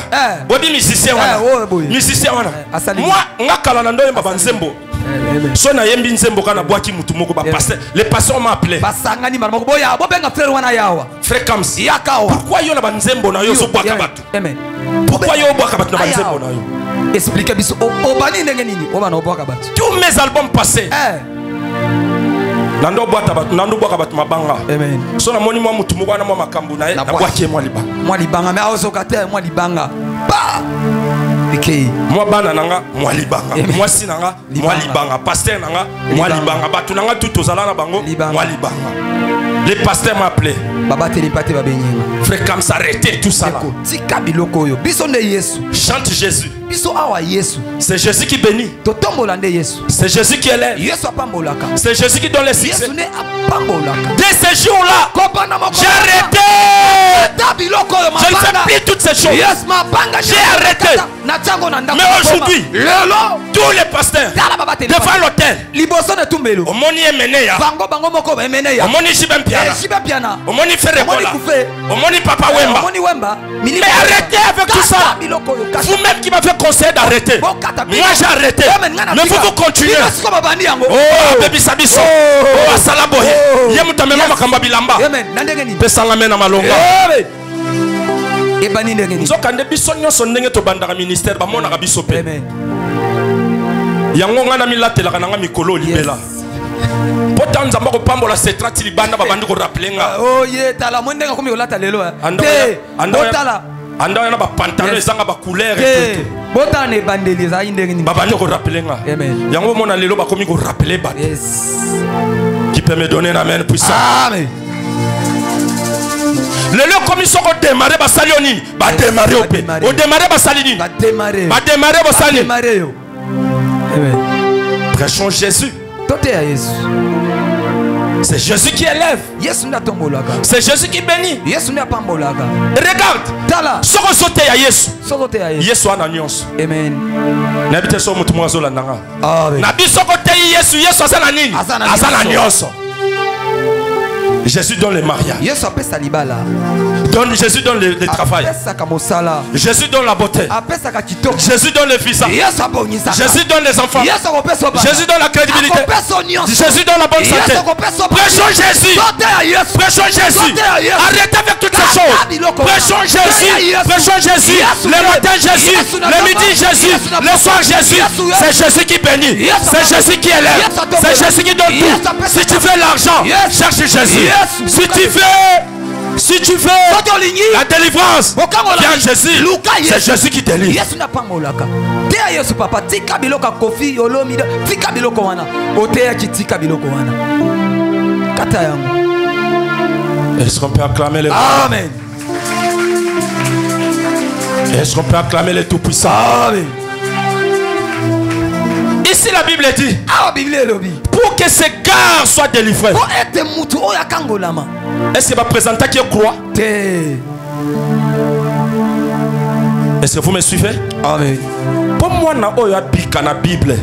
Bobi musicien wana. Ouais, boy. Musicien wana. Asali. Moi ngakala na ndoye babanzembo. So na yembi nzembo kana boaki mutu moko ba pasteur. Les pasteurs m'ont appelé. Basangani maramo boya bobenga frère wana yawa. Frère Kams. Yakawa. Pourquoi yo na banzembo na yo so boaka batu? Amen. Pourquoi yo boaka batu na banzembo na yo? Expliquez biso obani ndenge nini obana boaka batu. Tous mes albums passés. Nando boaka batu, nando boaka batu mabanga. Amen. So na moni mwa mutu moko na mwa makambu na ye na boaki mwa libanga. Mwa libanga mais azoka te mwa libanga. Ba. Okay. Moi bana nanga moi libanga. Moi si nanga moi libanga. Pasteur nanga moi libanga. Batu nanga tout aux alana bango moi libanga. Les pasteurs m'appelaient. Baba télépathe ba benyenga. Frère comme s'arrêter tout ça là. Tika biloko yo. Biso nde Yesu. Chante Jésus. Biso awa Yesu. C'est Jésus qui bénit. Totombola nde Yesu. C'est Jésus qui élève. Yesu apambolaka. C'est Jésus qui donne les succès. Yesu ne apambolaka. Dès ces jours-là, j'ai arrêté. Je ne fais plus toutes ces choses. Yes, ma banga j'ai arrêté. Mais aujourd'hui, tous les pasteurs devant l'hôtel, Omoni Emeneya, Omoni Shibempiana, Omoni Ferrekola, Omoni Papa Wemba. Mais arrêtez avec tout ça. Vous-même qui m'avez conseillé d'arrêter. Moi j'ai arrêté. Mais vous continuez. Oh, baby Sabiso. Oh, Asalabohe. Yemutamema Makamba Bilamba. Pesangamena Malonga. Nzoka nde biso nyonso ndenge tobandaka ministère bamonaka biso pe yango nga na milatelaka nanga mikolo libela po ta nzamba kopambola setrati libanda babandi korapele nga oye tala mo ndenge komi kolata lelo te botala anda na bapantalon ezanga bacouleur botala na ebandeli ezalaki ndenge nini babandi korapele nga yango omona lelo bakomi korapele bato qui peut me donner amen puissant. Amen. Lelo commission ko démarrer basali onini ba démarrer opé o démarrer basali nini ba démarrer basali yo amen. Prêchons Jésus. Tote ya Yesu. C'est Jésus qui élève. Yesu nda tombolaka. C'est Jésus qui bénit. Yesu nda pambolaka. Regarde. Tala. Soko sote ya Yesu. Soko te ya Yesu. Yesu ana nyonso. Amen. Na bité so mutu mwazo la nanga. Amen. Na biso ko te Yesu Yesu asana nini? Asana nyonso. Jésus donne les mariages. Jésus donne le travail. Jésus donne la beauté. Jésus donne le visa. Jésus donne les enfants. Jésus donne la crédibilité. Jésus donne la bonne santé. Prêchons Jésus. Prêchons Jésus. Arrêtez avec toutes ces choses. Prêchons Jésus. Prêchons Jésus. Le matin Jésus. Le midi Jésus. Le soir Jésus. C'est Jésus qui bénit. C'est Jésus qui élève. C'est Jésus qui donne tout. Si tu veux l'argent, cherche Jésus. Si tu veux la délivrance, viens Jésus. C'est Jésus qui délivre. Est-ce qu'on peut acclamer le Amen? Est-ce qu'on peut acclamer le Tout-Puissant? Amen. Ici la Bible dit pour que ces gars soient délivrés. Est-ce qu'il va présenter qui croit? Est-ce que vous me suivez? Amen. Pour moi, na oya bika na Bible.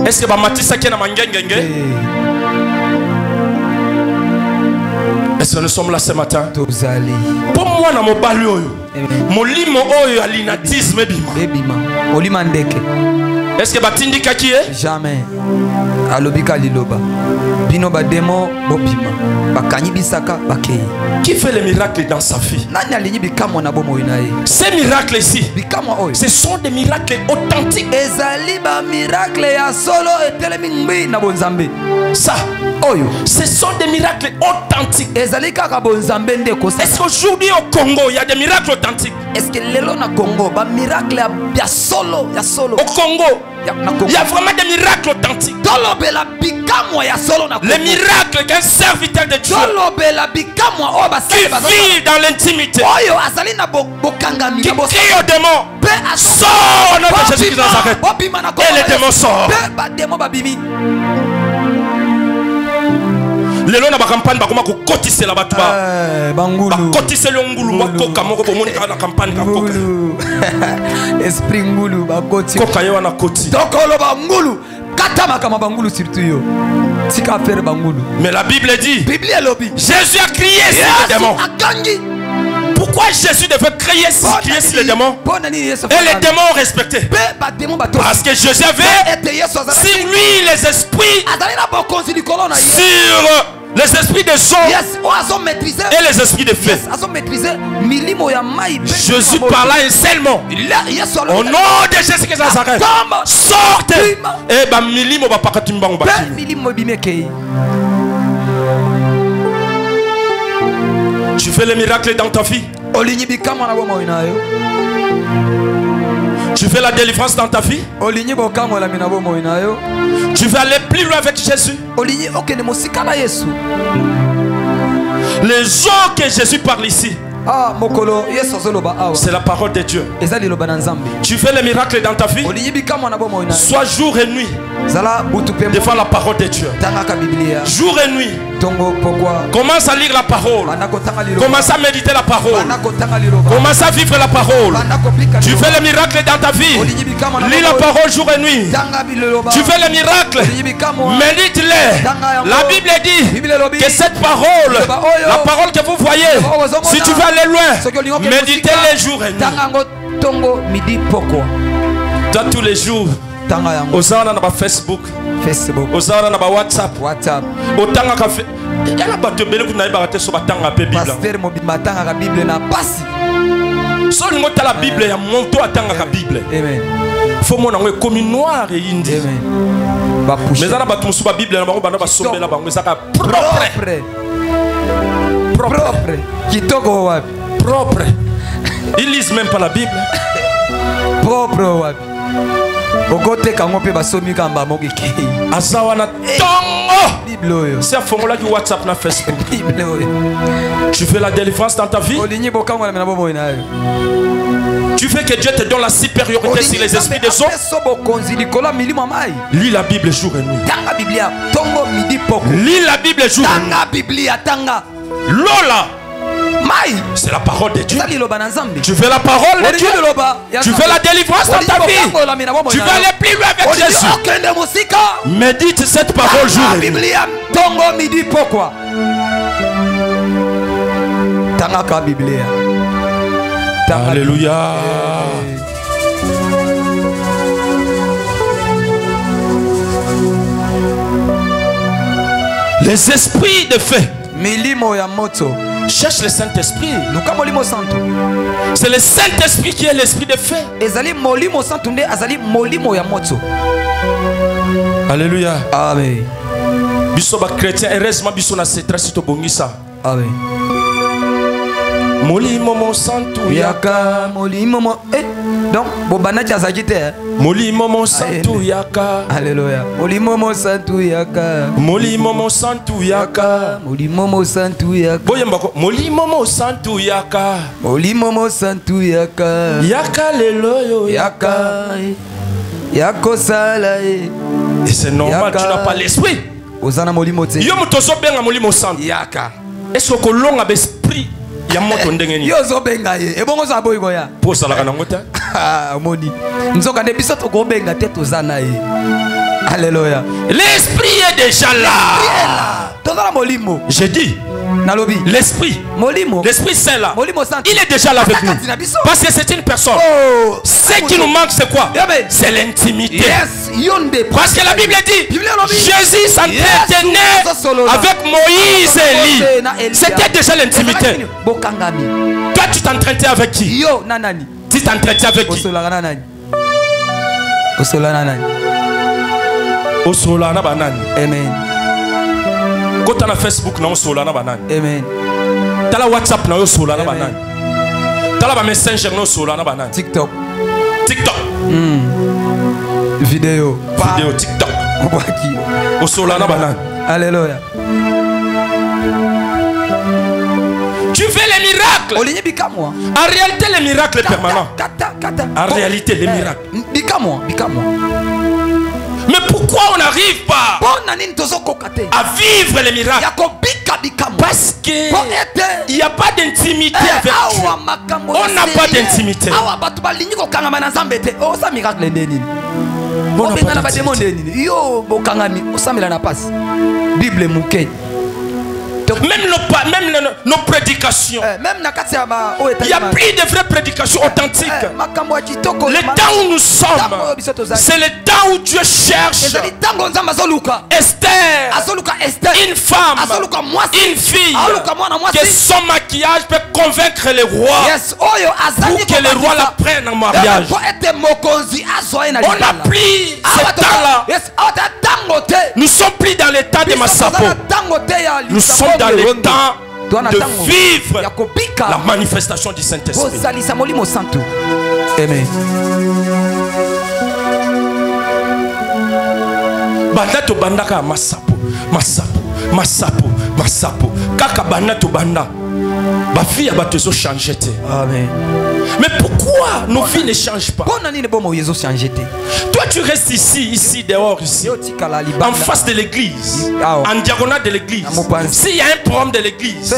Est-ce que va matisa qui na mangengenge? Est-ce que nous sommes là ce matin? Pour moi, na mobali oyo. Molimo oyo alinatisme bima. Molima ndeke. Est-ce que batindika qui est? Jamais. Alobika liloba. Bino ba demo bobima. Bakanyi bisaka bakei. Qui fait les miracles dans sa vie? Nani alinyi bikamwa na bomo inaye. Ces miracles ici, bikamwa oyo. Ce sont des miracles authentiques. Ezali ba miracle ya solo etelemi ngbi na bonzambe. Ça, oyo. Ce sont des miracles authentiques. Ezali kaka bonzambe ndeko. Est-ce qu'aujourd'hui au Congo il y a des miracles authentiques? Est-ce que lelo na Congo ba miracle ya solo, ya solo. Au Congo, il y a vraiment des miracles authentiques. Les miracles qu'un serviteur de Dieu qui vit dans l'intimité, qui crie aux démons, sors au nom de Jésus qui Nazareth, et les démons sortent. lelo na bakampagne bakoma kokotisa la bato bakotisa ngulu makoka moko bomonika na campagne kakoka esprit ngulu bakoti koka yewa na koti tokolo ba ngulu kata makama bangulu surtout yo tika faire bangulu. Mais la Bible dit Bible lobi Jésus a crié sur les démons. Pourquoi Jésus devait crier sur les démons? Et les démons ont respecté. Parce que Jésus avait sur lui les esprits, sur les esprits de sang et les esprits de feu. Jésus parla un seul mot. Au nom de Jésus que ça s'arrête. Sortez. Et bah milimo va pas katimbango ba. Tu fais les miracles dans ta vie. Tu fais la délivrance dans ta vie. Tu veux aller plus loin avec Jésus. Les gens que Jésus parle ici, c'est la parole de Dieu. Tu fais les miracles dans ta vie. Soit jour et nuit devant la parole de Dieu. Jour et nuit. Commence à lire la parole. Commence à méditer la parole. Commence à vivre la parole. Tu fais les miracles dans ta vie. Lis la parole jour et nuit. Tu fais les miracles. Médite-les. La Bible dit que cette parole, la parole que vous voyez, si tu veux aller loin, méditez-les jour et nuit. Toi tous les jours. Osana na ba Facebook, osana na ba WhatsApp, otanga ka fait. Yala bato bele kuna ba te so batanga pe Bible. Pasteur mobimba tanga ka Bible na pasi. So lingo ta la Bible ya monto atanga ka Bible. Amen. Faut mona ngo comme noir et indi. Amen. Ba pusher. Mais ana bato musu ba Bible na bango bana ba sombela bango ezaka propre. Propre. Kitoko wapi? Propre. Ils lisent même pas la Bible. Propre wapi? Okote kango pe basomi kamba mokiki azawana tongo Bible oyo c'est fongola ki WhatsApp na Facebook Bible oyo. Tu fais la délivrance dans ta vie. Tu fais que Dieu te donne la supériorité sur les esprits des hommes. Lis la Bible jour et nuit. Lis la Bible jour et nuit. Lola, c'est la parole de Dieu. Tu fais la parole de Dieu. Tu fais la délivrance dans ta vie. Tu vas aller plus loin avec Jésus. Médite cette parole jour et nuit. Alléluia. Les esprits de feu cherche le Saint-Esprit. C'est le Saint-Esprit qui est l'esprit de feu. Alléluia. Amen. Biso ba chrétien heureusement biso na setra sito bongisa. Amen. Molimo mo santu yaka. Molimo mo donc bobana chazagite. Molimo mo santu yaka. Alléluia. Molimo mo santu yaka. Molimo mo santu yaka. Molimo mo santu yaka. Boyemba ko molimo mo santu yaka. Molimo mo santu yaka. Yaka lelo yo yaka. Yako sala. Et c'est normal, tu n'as pas l'esprit. Ozana molimo te. Yo mutozo benga molimo santu yaka. Est-ce que longa l'esprit ya moto ndengeni? Yo zo benga ye. Ebongo za boy goya. Pour ça la kana ngota. Ah moni. Nzoka de biso to go benga te tozana ye. Alléluia. L'esprit est déjà là. Tozana molimo. J'ai dit Nalobi. L'esprit. Molimo. L'esprit saint là. Molimo santu. Il est déjà là avec nous. Parce que c'est une personne. Oh. Ce qui nous manque c'est quoi? C'est l'intimité. Yes. Yonde. Parce que la Bible dit Jésus s'entretenait avec Moïse et Élie. C'était déjà l'intimité. Toi tu t'entretiens avec qui? Yo nanani. Tu t'entretiens avec qui? Osola na banani. Amen. Quand tu as Facebook na osola na banani. Amen. Tu as WhatsApp na osola na banani. Tu as Messenger na osola na banani. TikTok. Vidéo TikTok. Osola na banani. Alléluia. Tu fais les miracles. En réalité les miracles permanents. En réalité les miracles. Mais pourquoi on n'arrive pas à vivre les miracles? Parce qu'il n'y a pas d'intimité avec Dieu. On n'a pas d'intimité. obengana bademon nini yo bokangami osambela na pasi bible muke même nos prédications. Même il y a plus de vraies prédications authentiques. Le temps où nous sommes, c'est le temps où Dieu cherche Esther, une femme, une fille, que son maquillage peut convaincre les rois pour que les rois la prennent en mariage. On n'a plus ce temps-là. Nous ne sommes plus dans l'état de Massapo. Nous sommes dans le temps de vivre la manifestation du Saint-Esprit. Amen. Banda to banda ka masapo kaka banda to banda ba fille ba te changer. Amen. Mais pourquoi nos vies ne changent pas? Toi tu restes ici dehors ici, en face de l'église, en diagonale de l'église. S'il y a un problème de l'église,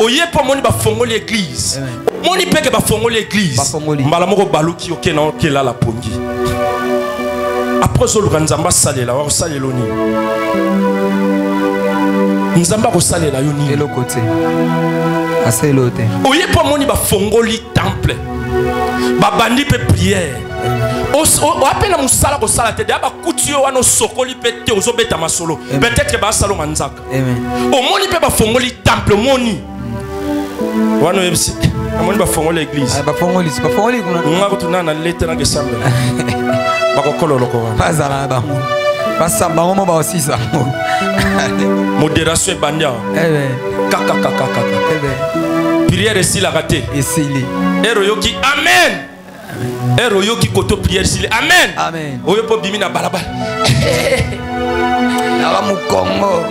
oye pour moni ba fongo l'église. Moni peke ba fongo l'église. Mbala moko baluki oke na oke la pongi. Après Zolga Nzamba salela wa saleloni. Nzamba ko salela yoni de côté. Assez l'autre. Oye pour moni ba fongoli temple. Ba bandi pe prière. O appelle na musala ko sala te ba kutio wana sokoli pe te ozobeta masolo. Peut-être ba salo manzaka. Amen. O moni pe ba fongoli temple moni. Wana yebisi. Moni ba fongoli église. Ba fongoli kuna. Nga ko tuna na lete na gesambe. Ba ko kololo ko wana. Bazala ba mo. Basamba mo ba osisa. Modération bandia. Kaka. Prière ici la raté. Ici. Eroyoki amen. Eroyoki koto prière ici. Amen. Amen. Oyo po bimi na balabala. Na mu Congo.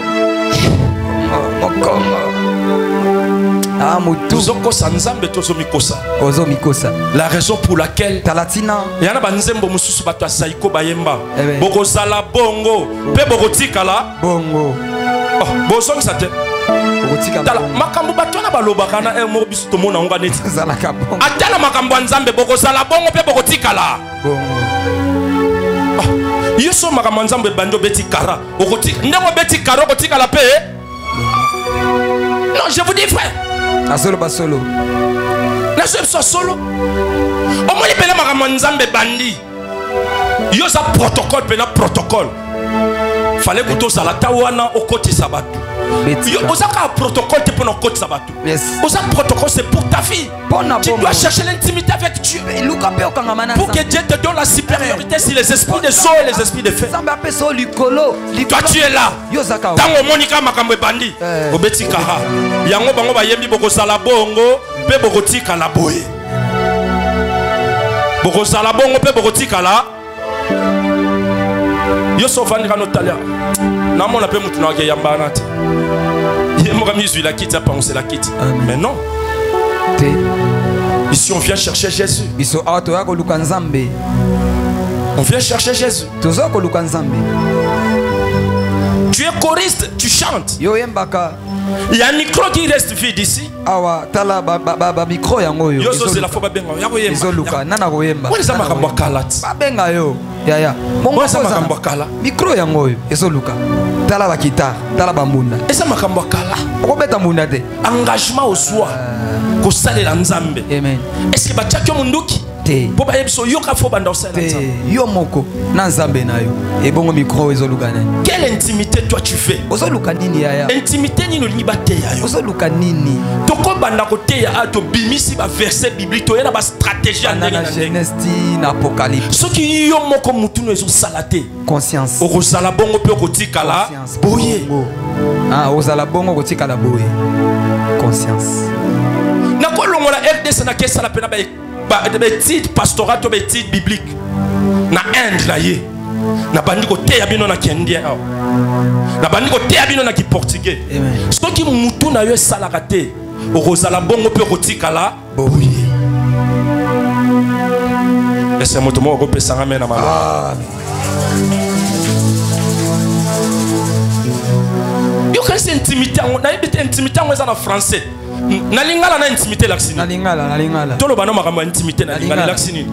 La raison pour laquelle Talatina yana banzembo mususu bato asaiko bayemba boko sala bongo pe boko tikala bongo boso sate tala makambo bato na balobaka na mo biso to mona nga neti zalaka bongo atala makambo nzambe boko sala bongo pe boko tikala bongo yeso makambo nzambe bando beti kara okoti ndemo beti kara okotikala pe. Non, je vous dis frère. Asolo basolo. Na solo. Au moins les magamanzambe bandi. Yo sa protocole pena protocole. Fallait que tous à la tawana au côté sabat. Yo osaka protocole te pour nos côté sabat. Yes. Osaka protocole c'est pour ta vie. Tu dois chercher l'intimité avec Dieu. Pour que Dieu te donne la supériorité sur les esprits de eaux et les esprits de feu. Toi tu es là. Tango monika makambo bandi. Obeti kaha. Yango bango bayembi boko sala bongo pe boko tika la boye. Boko sala bongo pe boko tika la. Yo sofani kano talia. Namona pe mutu na ke yambana te. Yemoka mizu la kiti apa on se la kiti. Mais non. Ici on vient chercher Jésus. On vient chercher Jésus. Tu es choriste, tu chantes. Il y a un micro qui reste vide ici. Yo c'est la fois babenga. Micro yango ezoluka tala ba guitare tala ba mbunda esa makambo kala okobeta mbunda te engagement au soi ko salela nzambe. Amen. Est-ce que batiaki munduki te po ba yebiso yoka fo banda osala nzambe yo moko na nzambe na yo ebongo micro ezoluka na quelle intimité toi tu fais ozoluka nini yaya intimité nini olingi bateya yo ozoluka nini toko banda koteya ato bimisi ba verset biblique to yana ba stratégie na Genèse na Apocalypse soki yo moko mutuno ezo salate conscience okozala bongo pe okotikala boye ozala bongo kotikala boye conscience na kolongola RDC na kesa la pena ba titre pastoral to ba titre biblique na Inde na ye na bandi koteya bino na kendien na bandi koteya bino na ki portugais soki mutu na yo salaka te okozala bongo pe okotikala boye. Ese moto mo ko pesa ngame na mama. Yo kasi intimité na yebite intimité ngweza na français. Na lingala na intimité laksini. Na lingala. Tolo bana makambo intimité na lingala laksini.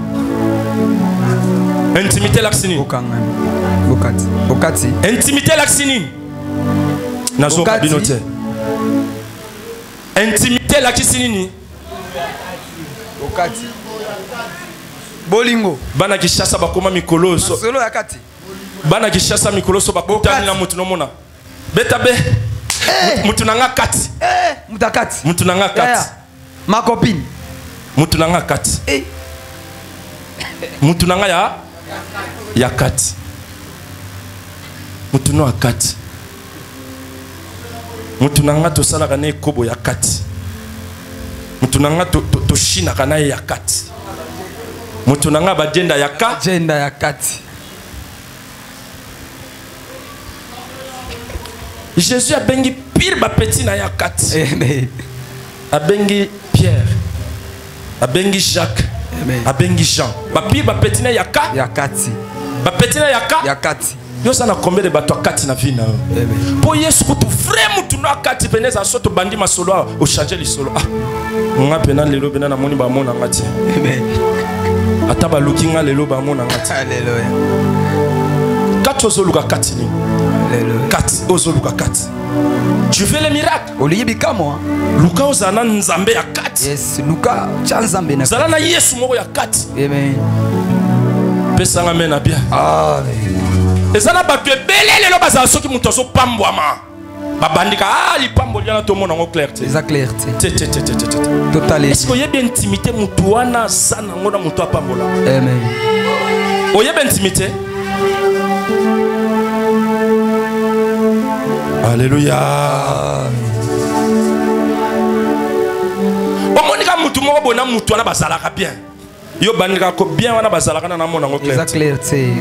Intimité laksini. Okangami. Bokati. Bokati. Intimité laksini. Nazo kabinote. Intimité laksini. Bokati. Bolingo. Bana kishasa bakoma mikoloso. Solo yakati. Bana kishasa mikoloso bakutani na mutu nomona. Beta be. Mutu nanga kati. Mutakati. Mutu nanga kati. Ma copine. Mutu nanga kati. Mutu nanga ya kati. Mutu no akati. Mutu nanga to sala kana ekobo ya kati. Mutu nanga to shina kana ya kati. Mutu nanga bajenda ya kati. Agenda ya kati. Jésus a bengi pire ba petit na ya kati. Amen. A bengi Pierre. A bengi Jacques. Amen. A bengi Jean. Ba pire ba petit na ya kati. Ya kati. Ba petit na ya kati. Ya kati. Yo sana combien de bateaux kati na vie na. Amen. Po Yesu kutu vraiment tu na kati peneza soto bandi masolo o changer li solo. Ah. Nga pena lelo bena na moni ba mona ngati. Amen. Ata ba lookinga lelo ba mona ngati. Alléluia. Kati ozoluka kati ni. Alléluia. Kati ozoluka kati. Tu fais les miracles. Oliyebi kamo. Luka ozana nzambe ya kati. Yes, Luka chanzambe na. Zala na Yesu moko ya kati. Amen. Pesa nga mena bien. Amen. Ezana bato ebele lelo bazala soki muto azo pambwama. Babandika lipambo liana to mona ngo clarté. Eza clarté. Te. Totalement. Est-ce que yebe intimité mutu wana sana ngona mutu apambola? Amen. Oyebe intimité? Alléluia. Omonika mutu moko bona mutu wana bazalaka bien. Yo bandika ko bien wana bazalaka na mona ngo Eza clarté. clarté.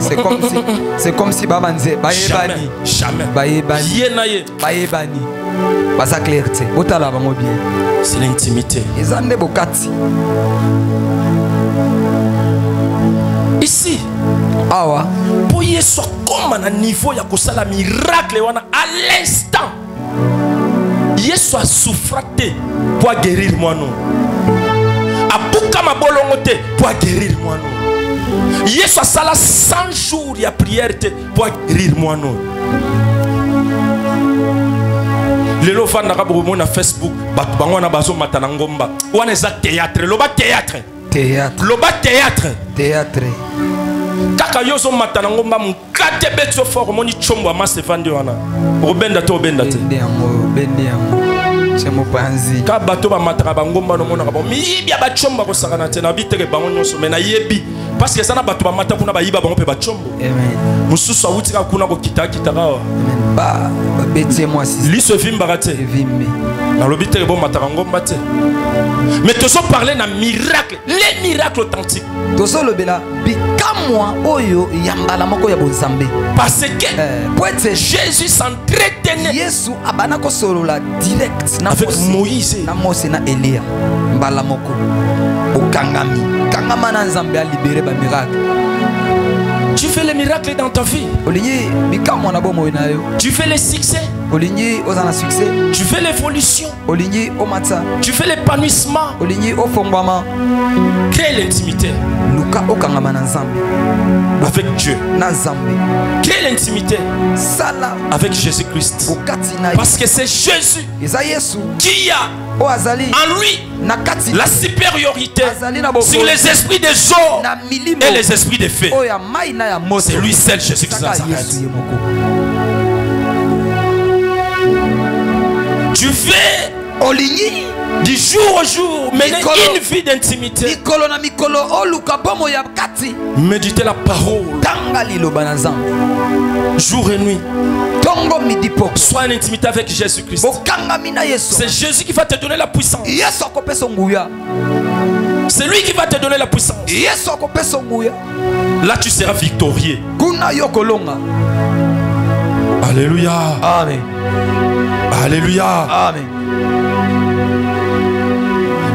C'est comme si babanze bayebani. Jamais. Bayebani. Ye na ye. Bayebani. Baza clarté. Otala bango bien. C'est l'intimité. Eza nde bokati. Ici, Awa. pour y soit comme à niveau ya kosala miracle wana à l'instant. Y soit souffraté pour guérir moi non. Abuka ma bolongote pour guérir moi non. Y soit sala 100 jours ya prière pour guérir moi non. Lelo fanda ka bomo na Facebook batu bango na bazo matana ngomba. Wana eza théâtre, loba théâtre. Théâtre. Loba théâtre. Théâtre. Kaka yozo matana ngomba mukate beto fort moni chombo amase vandi wana. Obenda te. Bende yango. C'est mon panzi. Ka bato ba mataka bangomba no mona ka mi bia ba chombo ko sakana te na biteke bango nyonso mena yebi parce que ça na bato ba mataka kuna ba yiba bango pe ba chombo. Amen. Mususu awutika kuna ko kitaka Amen. Ba bete moi si. Liso vimba te. Vimbi. Na lobiteke bon mataka ngomba te. Mais tu as parlé d'un miracle, les miracles authentiques. Tozo lobela bikamwa oyo yambala moko ya bonzambe. Parce que poète Jésus s'entretenait Yesu abana ko solola direct na avec Moïse. Na Mose na Elia. Mbala moko. Okangami. Kangama na nzambe a libéré ba miracle. Tu fais les miracles dans ta vie. Olinyi bikamwa na bomo na yo. Tu fais les succès. Olinyi ozana succès. Tu fais l'évolution. Olinyi omata. Tu fais l'épanouissement. Olinyi ofongwama. Crée l'intimité. Luka okangama na nzambe. Avec Dieu. Na nzambe. Crée l'intimité. Sala. Avec Jésus-Christ. Parce que c'est Jésus qui a en lui la supériorité sur les esprits des eaux et les esprits des fées. C'est lui seul, Jésus-Christ. Tu fais du jour au jour mener une vie d'intimité. Méditer la parole jour et nuit. Sois en intimité avec Jésus-Christ. C'est Jésus qui va te donner la puissance. C'est lui qui va te donner la puissance. Là tu seras victorieux. Alléluia. Amen. Alléluia. Amen.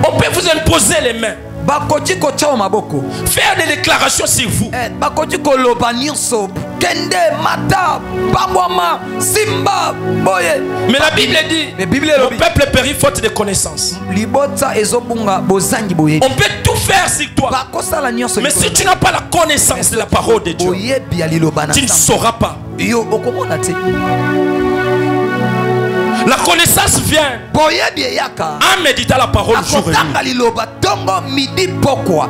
On peut vous imposer les mains. bakoki kotia maboko faire des déclarations sur vous. bakoki koloba nyonso kende mata bangwama simba boye. Mais la Bible dit le peuple périt faute de connaissance. libota ezobunga bozangi boye. On peut tout faire sur toi, bakosala nyonso mais si tu n'as pas la connaissance de la parole de Dieu, boyebi ya liloba na tu ne sauras pas. yo okomona te. La connaissance vient boyebi eyaka en méditant la parole jour et akotanga nuit. liloba tongo midi pokwa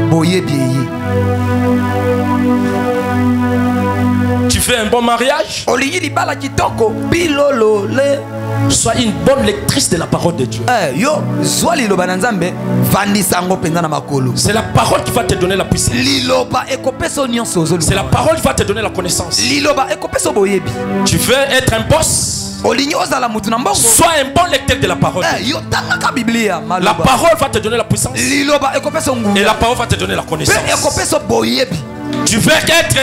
boyebi eye. Tu fais un bon mariage, olingi libala kitoko bilolole. sois une bonne lectrice de la parole de Dieu. yo zwa liloba na nzambe vandisa yango mpenza na makolo. C'est la parole qui va te donner la puissance. liloba ekopesa o nyonso ozoluka. C'est la parole qui va te donner la connaissance. liloba ekopesa o boyebi. Tu veux être un boss, olingi ozala mutu na mbongo. sois un bon lecteur de la parole. yo tangaka biblia La maloba. parole va te donner la puissance liloba ekopesa o et nguya. la parole va te donner la mpe connaissance. ekopesa o boyebi. Tu veux être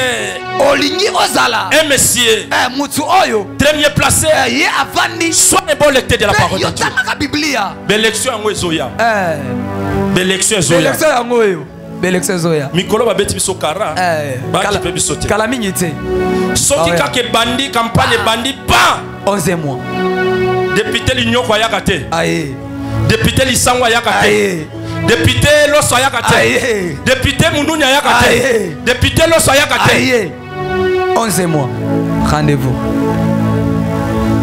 olingi ozala un monsieur mutu oyo très bien placé, ye avandi. sois un bon lecteur de la parole yo de Dieu. tangaka biblia. Bélection yango ezoya. Bélection ezoya. belekso yango oyo belekso ezoya. Mikolo babeti biso kara. Baki pe biso te. kala mingi te. Soki Ah ouais. kaka bandi campagne bandi pas. 11 mois. Député l'union ayaka te. aye Député lisango ayaka te. aye Député loso ayaka te. aye Député mundunya ayaka Aye. te. Député loso ayaka te. aye 11 mois. Rendez-vous.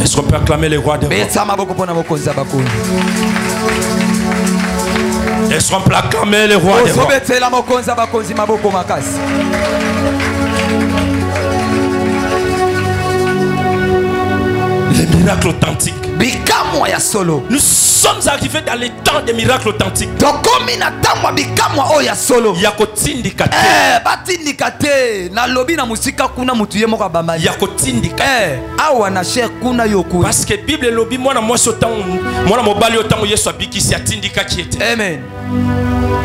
Est-ce qu'on peut acclamer les rois des rois? betsa maboko mpona bokonzi ya bakonzi. Est-ce qu'on peut acclamer les rois des rois? ozobetela mokonzi ya bakonzi maboko makasi. Les miracles authentiques. bikamwa ya solo. Nous sommes arrivés dans les temps des miracles authentiques. tokomi na ntango ya bikamwa oyo ya solo. Ya kotindika te. batindika te nalobi na mosika kuna mutu ye moko abambani. Ya kotindika. awa na cher kuna yoku. Parce que Bible lobi mwana mwasi otango mwana mobali otango Yesu abikisi atindika ki ete. Amen.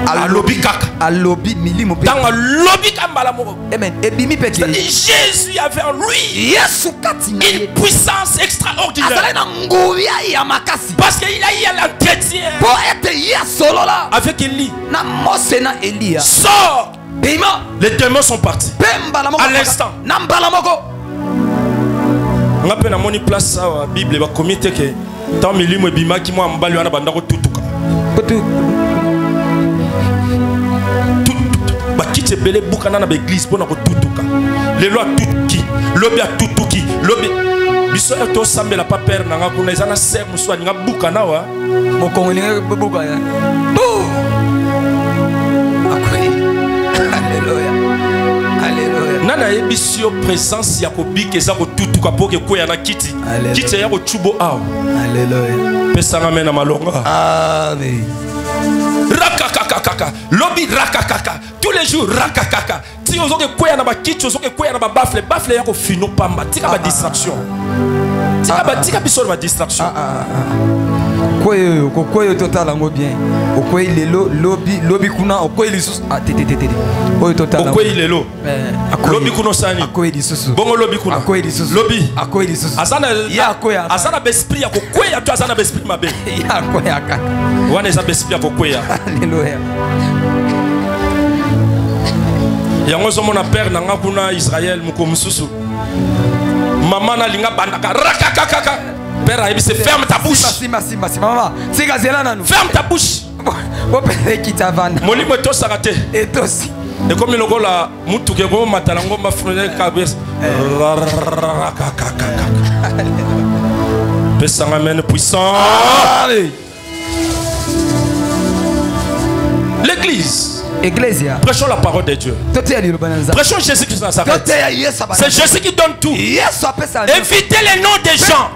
Alobi kaka. alobi milimo pe. Tango lobi kambala moko. Amen. ebimi peke. Jésus avait en lui yesu kati na une ye. puissance extraordinaire. azali na nguya ya makasi. Parce qu'il a eu l'entretien po ete ye solola avec Élie. na mose na eliya. Sors. bima Les démons sont partis. pe mbala moko À l'instant. na mbala moko. nga mpe namoni place awa bible bakomi te ke ntango milimo ebimaki mwa mobali wana banda kotutuka bakiti ebele ebukana na baeglise mpona kotutuka. lelo atutuki lobi atutuki lobi biso oyo tosambela pa pere na nga kuna eza na ser mosusu alinga bukana awa mokongo elingi buka ya akoyi. Alléluia. Alléluia. nani ayebisi yo présence ya kobika eza kotutuka mpo kekwea na kiti Alléluia. kiti eya kocubo awa Alléluia. pesanga me na malonga. Amen. Rakakakaka lobi rakakaka tous les jours rakakaka ti ozoke kwea na bakiti ozoke kwea na babafle bafle ya kofino pamba tika ba distraction tika biso ba distraction. Koyo koyo total yango bien. Okoyi lelo lobi kuna okoyi lisusu. Tete. Oyo total. Okoyi lelo. Lobi kuna sani. Akoyi lisusu. Bongo lobi kuna. Akoyi lisusu. Lobi. Akoyi lisusu. Asana ya koya. Asana besprit ya kokwea tu asana besprit mabe. Ya koya kaka. Wana eza besprit ya kokwea. Alléluia. Yango zomona père nanga kuna Israël muko mususu. Maman na linga bandaka rakakaka. Père a dit ferme ta bouche. Simba maman. Sika zela nanu. Ferme ta bouche. Bopele kitavana. Molimo to sarate. Etosi. Et comme il logola mutuke ko matalango mafrone kabes. Pesanga men puissant. L'église. Ecclesia. Prêchons la parole de Dieu. Prêchons Jésus-Christ dans sa vie. C'est Jésus qui donne tout. Évitez les noms des gens.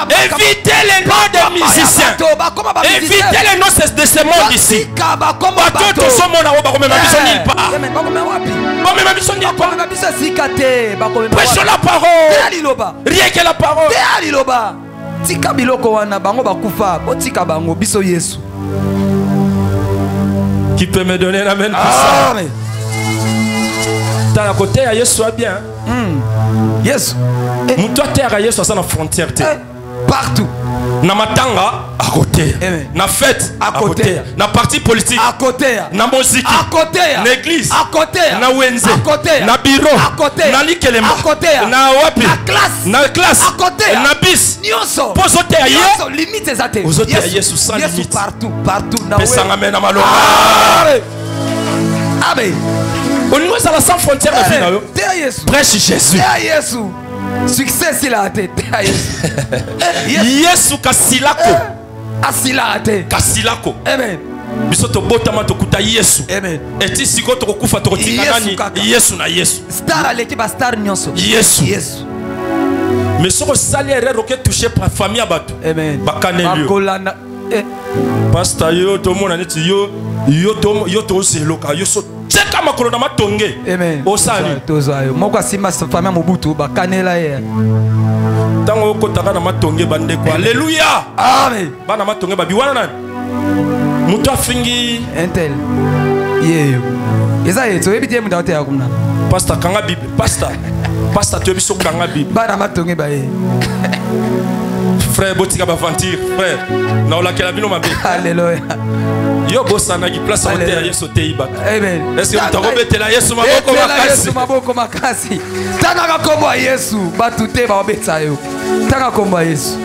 Évitez les noms des musiciens. Évitez les noms de ces mondes ici. Prêchons la parole. Rien que la parole. Tika biloko wana bango bakufa botika bango biso Yesu. Qui peut me donner la main puissante? Amen. T'as à côté à Yesu bien. Yesu. Toi terre à Yesu à la frontière. Partout. na matanga à côté, Amen. na fête À à côté. côté, na parti politique À côté. na musique À côté. na église À côté. na wenze À côté. na bureau À côté. na likelema À côté. na wapi Na classe. na classe À côté. na bis Nyonso. pozote ya ye Nyonso, limite eza te. Ozote ya Yesu sans limite. Partout, partout. Na pesanga mena malonga Amen. olingo ezala sans frontière na vie na yo Te Yesu. prêche Jésus Te Yesu. Succès si la te. Te Yesu. Yesu kasilako Asila te. kasilako Amen. biso tobotama tokuta Yesu Amen. eti siko tokokufa tokotika Yesu nani kaka. Yesu na Yesu Star aleki ba star nyonso. Yesu Yesu. mais soko osali erreur oke touche par famille ya bato Amen. bakaneli yo Bakolanda. pastor yo tomona neti yo tozeloka yo so teka makolo na matonge Amen. osali Tozwa yo. Moko asimba sa famille Mobutu bakanela ye. ntango okotaka na matonge bandeko alleluya Amen. bana matonge babi wana nani moto afingi Intel. Ye. Eza ye to ebite muta ote akumna. pastor kanga bible pastor toyebi so kanga bible Bana matonge ba ye. frère botika baventure frère na olakela bino mabe Alléluia. yo bosanaki place ote ya Alléluia. Yesu oteyi bato Amen. est-ce que moto akobetela Yesu maboko Betela Yesu makasi maboko makasi. Tanga kombo ya Yesu batu te ba obetsa yo. Tanga kombo ya Yesu.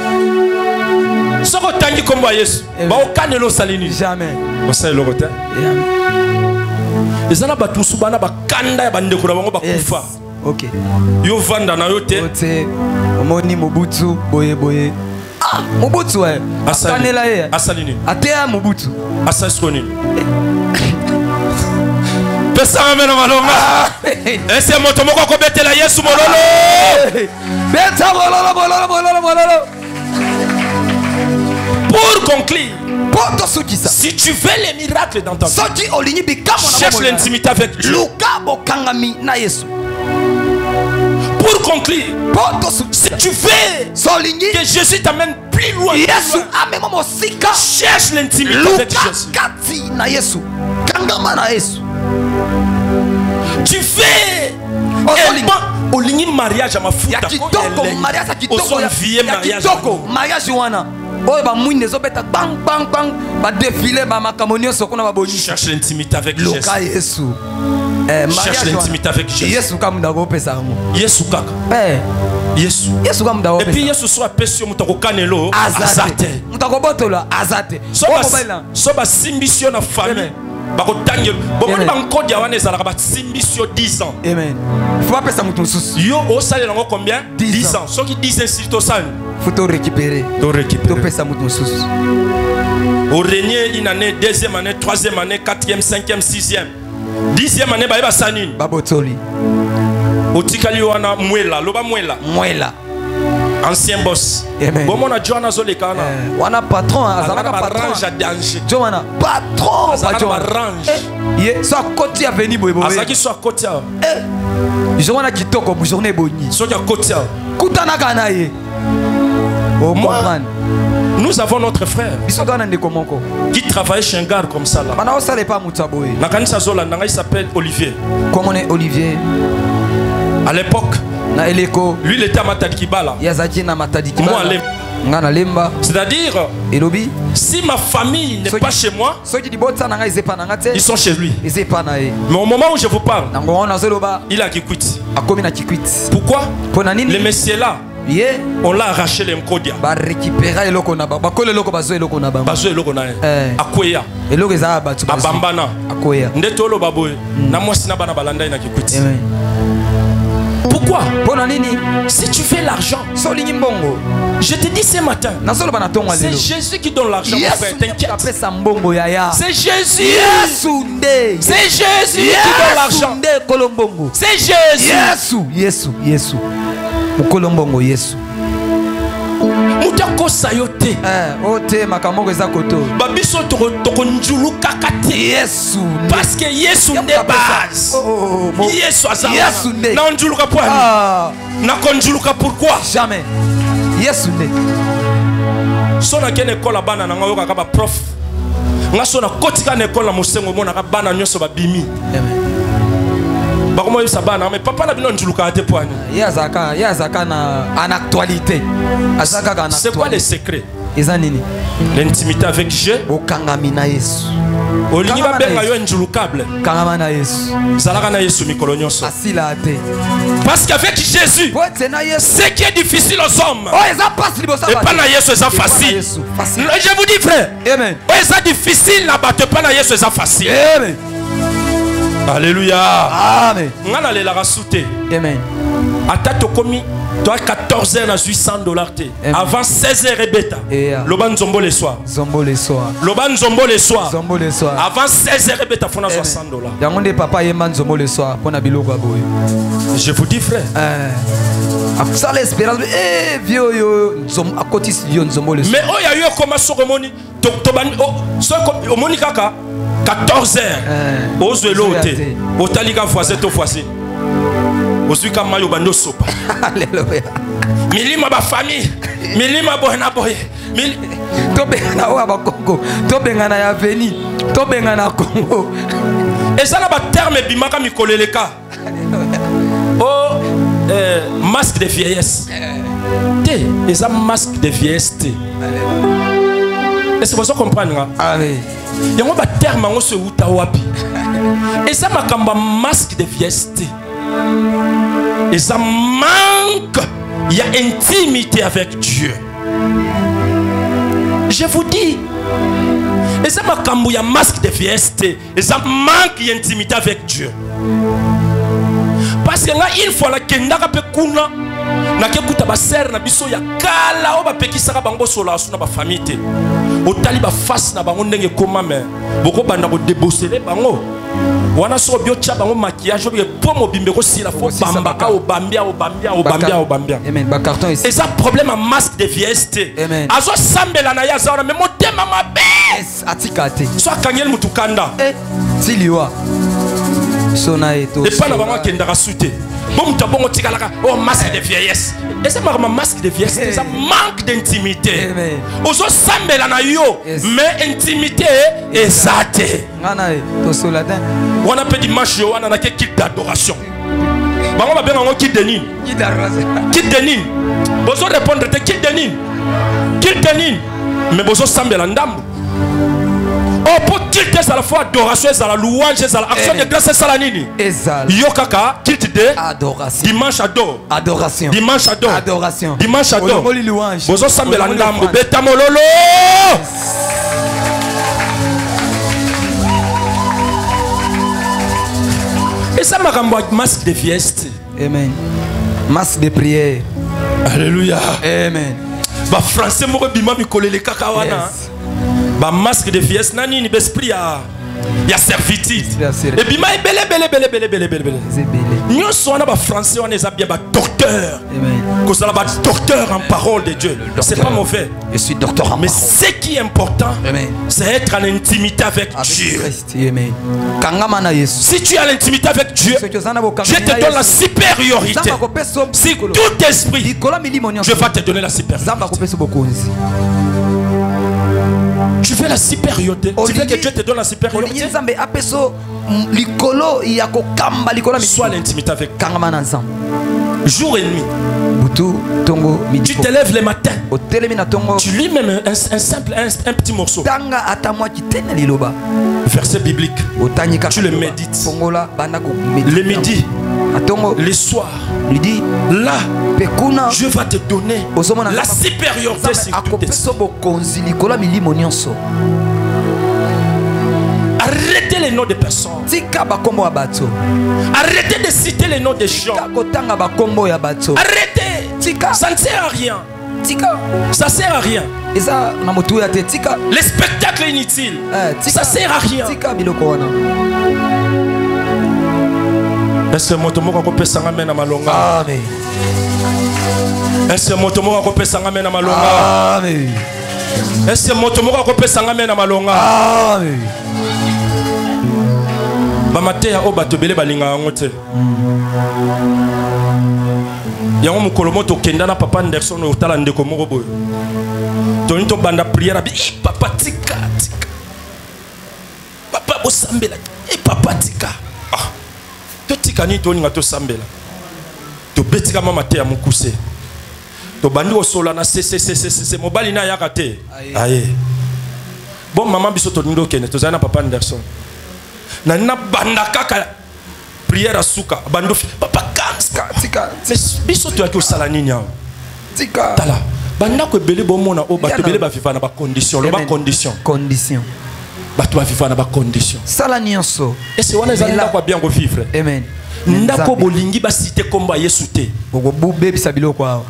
soko otangi kombo ya Yesu Amen. baokanela osali nini Jamais. osali eloko te eza na bato mosusu bana bakanda ya bandeko na bango bakufa Yes. Ok. yo vanda na yo te Ote omoni Mobutu boye boye. Ah, Mobutu ouais. Akanela ye. asali nini Atea Mobutu. asali siko nini pesanga mena malonga ese moto moko akobetela Yesu mololo Beta bololo bololo bololo bololo. pour conclure Poto suki sa. si tu veux les miracles dans ta vie Soki olingi bikamo na cherche l'intimité avec Dieu Luka bokangami na Yesu. pour conclure Poto suki si sa. tu veux Solingi que Jésus t'amène plus loin Yesu amema mosika. cherche l'intimité avec Luka Jésus kati na Yesu. Kangama na Yesu. tu fais Ozolingi. olingi mariage ya mafuta Ya kitoko mariage ya kitoko osonvie ya mariage kitoko mariage wana. Oyo ba mwinde ezobeta bang bang bang ba défilé ba makambo nyonso kuna ba boni. cherche l'intimité avec Jésus Luka Yesu. cherche l'intimité avec Jésus Yesu kamunda ko pesa ngo. Yesu kaka Yesu Yesu kamunda ko et puis pesa. Yesu so apesi yo moto akokanelo Azate. azate Mutakobotola azate. so basimbisi yo na famille bakotangela bomoni bankodi ya wana ezalaka basimbisi yo 10 ans Amen. Faut pas pesa mutu mususu. yo osalela yango combien 10 ans soki 10 ans sili tosali Faut to récupérer. To torécupere pesa mutu mususu. orégner une année deuxième année troisième année quatrième cinquième sixième 10e année bayeba sa nini Babotoli. otikali wana mwela loba mwela Mwela. ancien boss Amen. bomona jo wana azoleka wana Wana patron azalaka azalaka patron. barange ya danger Jo wana patron. azalaka Jo wana. barange Ye so akoti ya veni boye boye. azalaki so akoti awa Jo wana kitoko bu journée boni. soki akoti awa Kutanaka na ye. Oh Moi, man. nous avons notre frère Biso dona ndeko moko. qui travaille chez un gars comme ça là Bana osale pa mutu aboye. na kanisa azolanda ngai s'appelle Olivier Comment on est Olivier à l'époque na eleko lui il était à Matadi Kibala yazaki na matadi moi kibala. allez Ngana lemba c'est-à-dire elobi si ma famille n'est pas chez moi soki libota na ngai zepa na ngate ils sont chez lui ezepa na ye. mais au moment où je vous parle Nango wana zoloba il a Kikwit akomi na kikwit. pourquoi Pona le nini? monsieur là Ye on l'a arraché les Mkodia ba récupérer eloko na ba bakole eloko bazo eloko na ba. bazo eloko na ye Eh. akweya Eloko za ba tu ba. abambana Akoya. nde toloba boye na mwasi na bana balanda ye na Kikwit Amen. pourquoi Pona nini? si tu fais l'argent Solingi mbongo. je te dis ce matin Na solo bana tonga c'est lelo. Jésus qui donne l'argent mon frère Yesu t'inquiète apesa mbongo ya ya. c'est Jésus Yesu nde. c'est Jésus qui donne l'argent Nde kolombongo. c'est Jésus Yesu. Mukolombongo Yesu. moto akosa yo te Ote makamoko eza koto. babiso tokonjulukaka te Yesu. parce que Yesu nde base Yesu aza Yesu nde. na onjuluka po ani Ah, nakonjuluka pourquoi jamais. Yesu nde. so nakende ekola bana na ngai oyokaka baprof nga so nakotika na ekole na mosengo omonaka bana nyonso babimi bakomoyebisa bana mais papa na bino njulukaka te po ani Ye azaka na en actualité. Azaka en c'est quoi les actualité. secrets L'intimité avec Dieu. Okangamina Yesu. Olingi ba benga yo njulukable. Kangamana Yesu. Zalaka na Yesu mikolo nyonso. Asila ate. Parce qu'avec Jésus, ce qui est difficile aux hommes, et pas na Yesu c'est facile. Je vous dis frère, Amen. C'est difficile là-bas, pas na Yesu c'est facile. Amen. Alléluia. Amen. Ngana le la rasouté. Amen. Atato komi toi 14 heures à $800 avant 16 heures et bêta. Loban zombo le soir. Zombo le soir. Loban zombo le soir. Zombo le soir. Avant 16 heures et bêta fona $60. Yangonde papa yemban zombo le soir pour na biloko aboy. Je vous dis frère. Ça l'espérance vieux yo zom à côté vieux zombo le soir. Mais oh ya eu comme soromoni to ban so omoni kaka 14 heures. Ozwelo te. Otaliga voisin to voisin. Ozuka mayo bando sopa. Alléluia. Milima ba famille. Milima bohna boy. To bengana wa ba Congo. To bengana ya veni. To bengana Congo. Et ça na ba terme bimaka mikoleleka. Oh masque de vieillesse. Té, et un masque de vieillesse. Est-ce que vous comprenez? Amen. Il y a un terme on se uta wapi. Et ça ma kamba masque de vieillesse. Et ça manque. Il y a intimité avec Dieu. Je vous dis. Et ça ma kamba il y a masque de vieillesse. Et ça manque d'intimité avec Dieu. Parce que là il faut la kendaka pe kuna na kekuta ba ser na biso ya kala o ba pekisaka bango sola asuna ba famille te otali ba face na bango ndenge koma me boko banda ko débosser bango wana so bio tcha bango maquillage o po mobimbe ko sila fo bamba ka o bambia amen ba carton ici et ça problème à masque de vieillesse azo sambela na ya zaona mais motema mabe atikate so akangel mutukanda tiliwa sona eto et pas na bango kendaka souté bon tabongo tikalaka oh masque de vieillesse et c'est ma masque de vieillesse ça manque d'intimité ozo sambela na yo mais intimité ezate ngana to soladin on appelle dimanche yo ana na ke kit d'adoration bango ba benga ngo kit de nini kit de nini bozo répondre te kit de nini mais bozo sambela ndambo. Oh, pour qu'il te à la fois adoration, à la louange, à la action de grâce, à la nini. Yo kaka, qu'il te adoration. Dimanche adore. Adoration. Dimanche adore. Adoration. Dimanche adore. Louange. Bozo sambela ndambo, beta mololo. Et ça m'a renvoyé masque de fieste. Amen. Masque de prière. Alléluia. Amen. Ba français mo bima mi coller les kakawana. Ba masque de vieillesse nani ni besprit ya servitude et bima belé nous sommes ba français on est bien ba docteur que ça ba docteur en parole de Dieu c'est pas mauvais je suis docteur en mais ce qui est important c'est être en intimité avec Dieu. Si tu as l'intimité avec Dieu, Dieu te donne la supériorité. Si tout esprit Dieu va te donner la supériorité. Tu veux la supériorité. Tu veux que Dieu te donne la supériorité. Sois l'intimité avec jour et nuit. Tu te lèves le matin. Tu lis même un petit morceau. Verset biblique. Tu le médites. Le midi. Le soir. Là, Dieu va te donner la supériorité sur tout esprit. Arrêtez les noms de personnes. Arrêtez de citer les noms des gens. Arrêtez. Ça ne sert à rien. Ça sert à rien. Les spectacles inutiles. Ça sert à rien. Est-ce que motomo ko pesa ngame na malonga? Amen. Est-ce que motomo ko pesa ngame na malonga? Amen. Est-ce que motomo ko pesa ngame na malonga? Amen. Ba mateya o bato bele balinga ngote. Yango mukolo moto kenda na papa Anderson o tala ndeko moko boyo. Toni to banda prière bi papa tika. Papa bo sambela. Papa tika. Tika ni toni ngato sambela to betika mama te ya mukuse To bandi o sola na c'est mobali na yakate. Aye. Bon maman biso to ndo kene to zana papa Anderson. Na banda kaka prière à souka bando papa tika biso to yaki osala nini ya. Tika. Tala. Banda ko belé bon mona o bato belé ba vivre na ba condition, lo ba condition. Condition. Bato ba vivre na ba condition. Sala nyonso. Et c'est wana ezali kwa bien go vivre. Amen. Ndako bolingi ba cité komba Yesu te. Boko bube bisabilo kwa.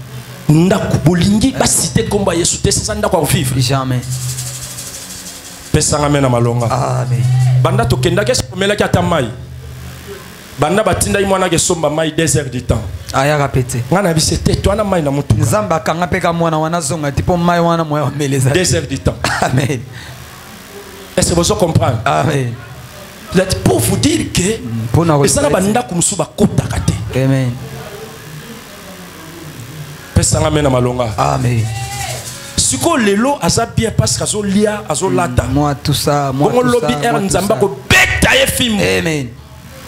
Ndako bolingi ba cité komba Yesu te, c'est ça ndako vivre. Jamais. Pesa ngame na malonga. Amen. Banda to kenda ke somela ki atamai. Banda batinda imwana ke somba mai 2 heures du temps. Aya répéter. Ngana bisete to ana mai na mutu. Nzamba kanga peka mwana wana zonga tipo mai wana moya meleza. 2 heures du temps. Amen. Est-ce que vous comprenez? Amen. Pour vous dire que et ça na banda kumsu ba kota kate. Amen. Pesa ngame na malonga. Amen. Siko lelo aza bien parce que azo lia azo lata. Moi tout ça, moi tout ça. Bongo lobby er nzamba ko beta ye film. Amen.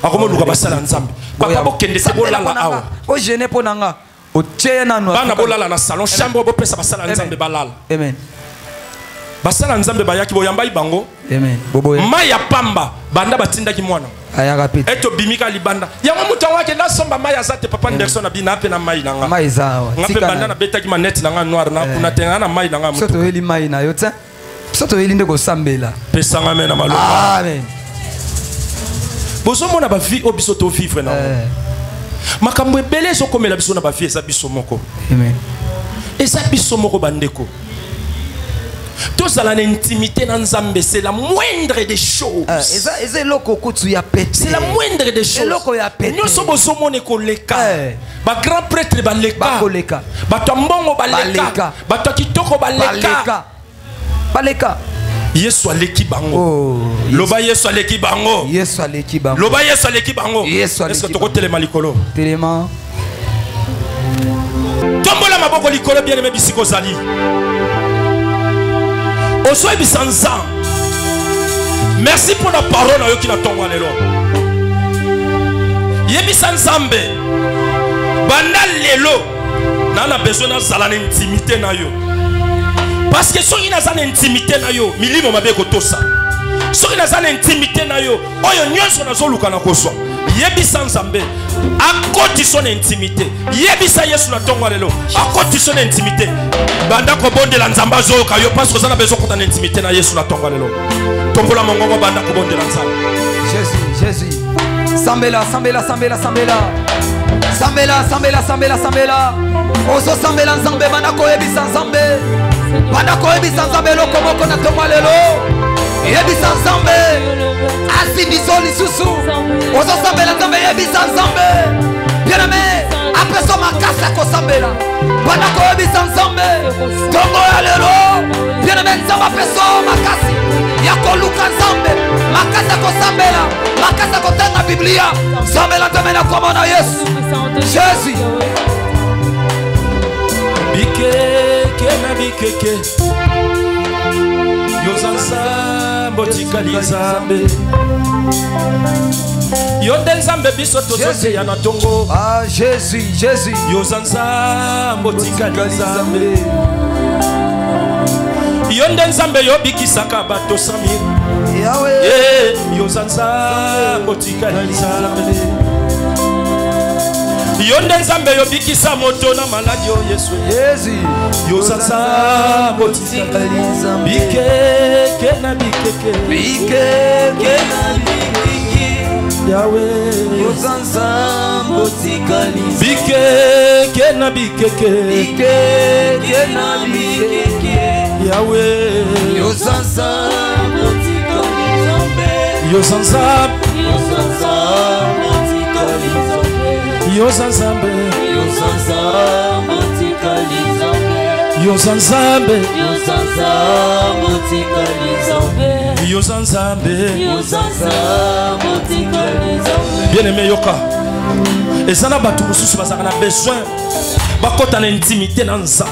Akomo luka basala nzambe. Papa bo kende se bo lala awa. O gêner po nanga. O tchena no. Bana bo lala na salon chambre bo pesa basala nzambe balala. Amen. Basala nzambe bayaki bo yamba ibango. Amen. Bobo ya. Maya pamba banda batinda ki mwana. Aya rapide. Eto bimika libanda. Yango mutu wake na somba maya zate papa Anderson na bina pe na mai nanga. Mai zawa. Ngape banda na beta ki maneti nanga noir na kuna tenga na mai nanga mutu. Soto heli mai na yo tsa. Soto heli ndeko sambela. Pesa ngame na malonga. Amen. Bozo mona ba vie obiso to vivre na. Makambo ebele zo komela biso na ba vie eza biso moko. Amen. Eza biso moko bandeko. Tous à l'intimité dans Nzambe, c'est la moindre des choses. C'est la moindre des choses. Nous sommes au sommet de l'Éka. Ba grand prêtre baleka. Ba tambongo baleka. Ba kitoko baleka. Baleka. Yesu aleki bango. Loba Yesu aleki bango. Yesu aleki bango. Loba Yesu aleki bango. Est-ce que tu as téléma likolo? Téléma. Tombola maboko likolo bien aimé bisiko zali. Osoy bisanza. Merci pour la parole qui n'a pas lelo. Yebi sanzambe. Banda lelo. Nana besoin na sala intimité na yo. Parce que soki na sala intimité na yo, milimo mabe ko tosa. Soki na sala intimité na yo, oyo nyonso na zoluka na koswa. Yebi sanzambe. À côté son intimité. Yebi sa Yesu na tongo lelo. À côté son intimité. Banda ko bonde la nzamba zo ka yo parce que ça na besoin ko tan intimité na Yesu na tongo lelo. Tombola mongongo banda ko bonde la nzamba. Jésus. Sambela. Oso sambela nzambe banda ko yebi nzambe. Banda ko yebi nzambe lo komoko na tongo lelo. Yebi nzambe. Asi bisoli susu. Oso sambela nzambe yebi nzambe. Bien aimé, après ça ma casse ko sambela. Banda ko yebi nzambe. Tongo lelo. Bien aimé nzamba peso makasi. Yako luka nzambe. Makasa ko sambela. Makasa ko tanga Biblia. Sambela temena comme na Yesu. Jésus. Bikeke na bikeke. Yozanza botikali nzambe. Yonde nzambe biso tozote ya na tongo. Ah Jésus. Yozanza botikali nzambe. Yonde nzambe yobikisaka bato sami. Yahweh. Yozanza botikali nzambe. Yonde nzambe yobikisa moto na maladi o Yesu. Yozanza botikali nzambe. Bikeke na bikeke. Yahweh. Yozanza botikali nzambe. Bikeke na bikeke. Yahweh. Yozanza botikali nzambe. Yozanza bien aimé yoka. Et ça n'a pas tout besoin. Bakota na intimité na nzambe.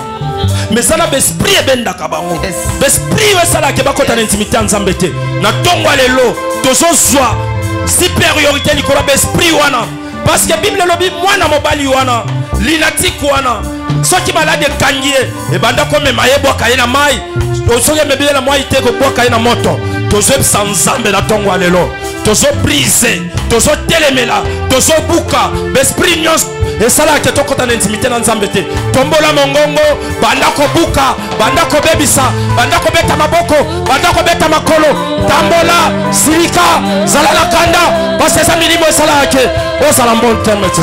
Mais ça n'a pas esprit benda kabango. Esprit ouais ça là que bakota na intimité nzambe te. Na tongo lelo tozo zwa supériorité likola esprit wana. Parce que Bible lobi mwana mobali wana linati wana soki malade ekangi ye ebanda komema ye bwaka ye na mai soki emebile na mwai te kobwaka ye na moto tozoyebisa nzambe na ntongo ya lelo tozobrise tozotelemela tozobuka besprit nyonso esalaka ke tokɔta na intimité na nzambe te tombola mongongo banda kobuka banda kobebisa banda kobeta maboko banda kobeta makolo tambola silika zala na kanda parce eza milimo esalaka ke ozala mbon teme te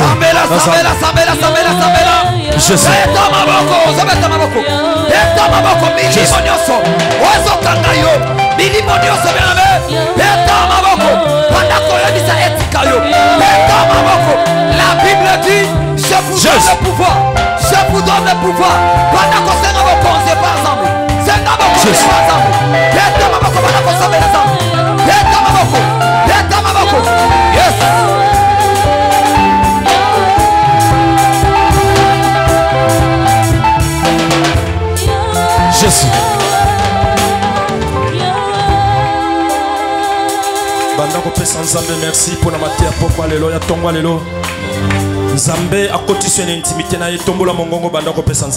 beta maboko milimo nyonso ozokanga yo milimo nyonso benabe beta maboko banda koyebisa etika yo beta maboko. La Bible dit je vous donne le pouvoir, je vous donne le pouvoir. Pendant qu'on s'est dans vos cons, c'est pas ensemble. C'est dans vos cons, c'est pas ensemble. Bête ma boko, pendant qu'on s'en met ensemble. Bête ma boko, bête ma boko. Yes. Jésus. Banda kopesa nzambe merci pour la matière pourquoi lelo ya tongwa lelo. Nzambe akotisi na intimité na ye tombola mongongo banda kopesa nzambe.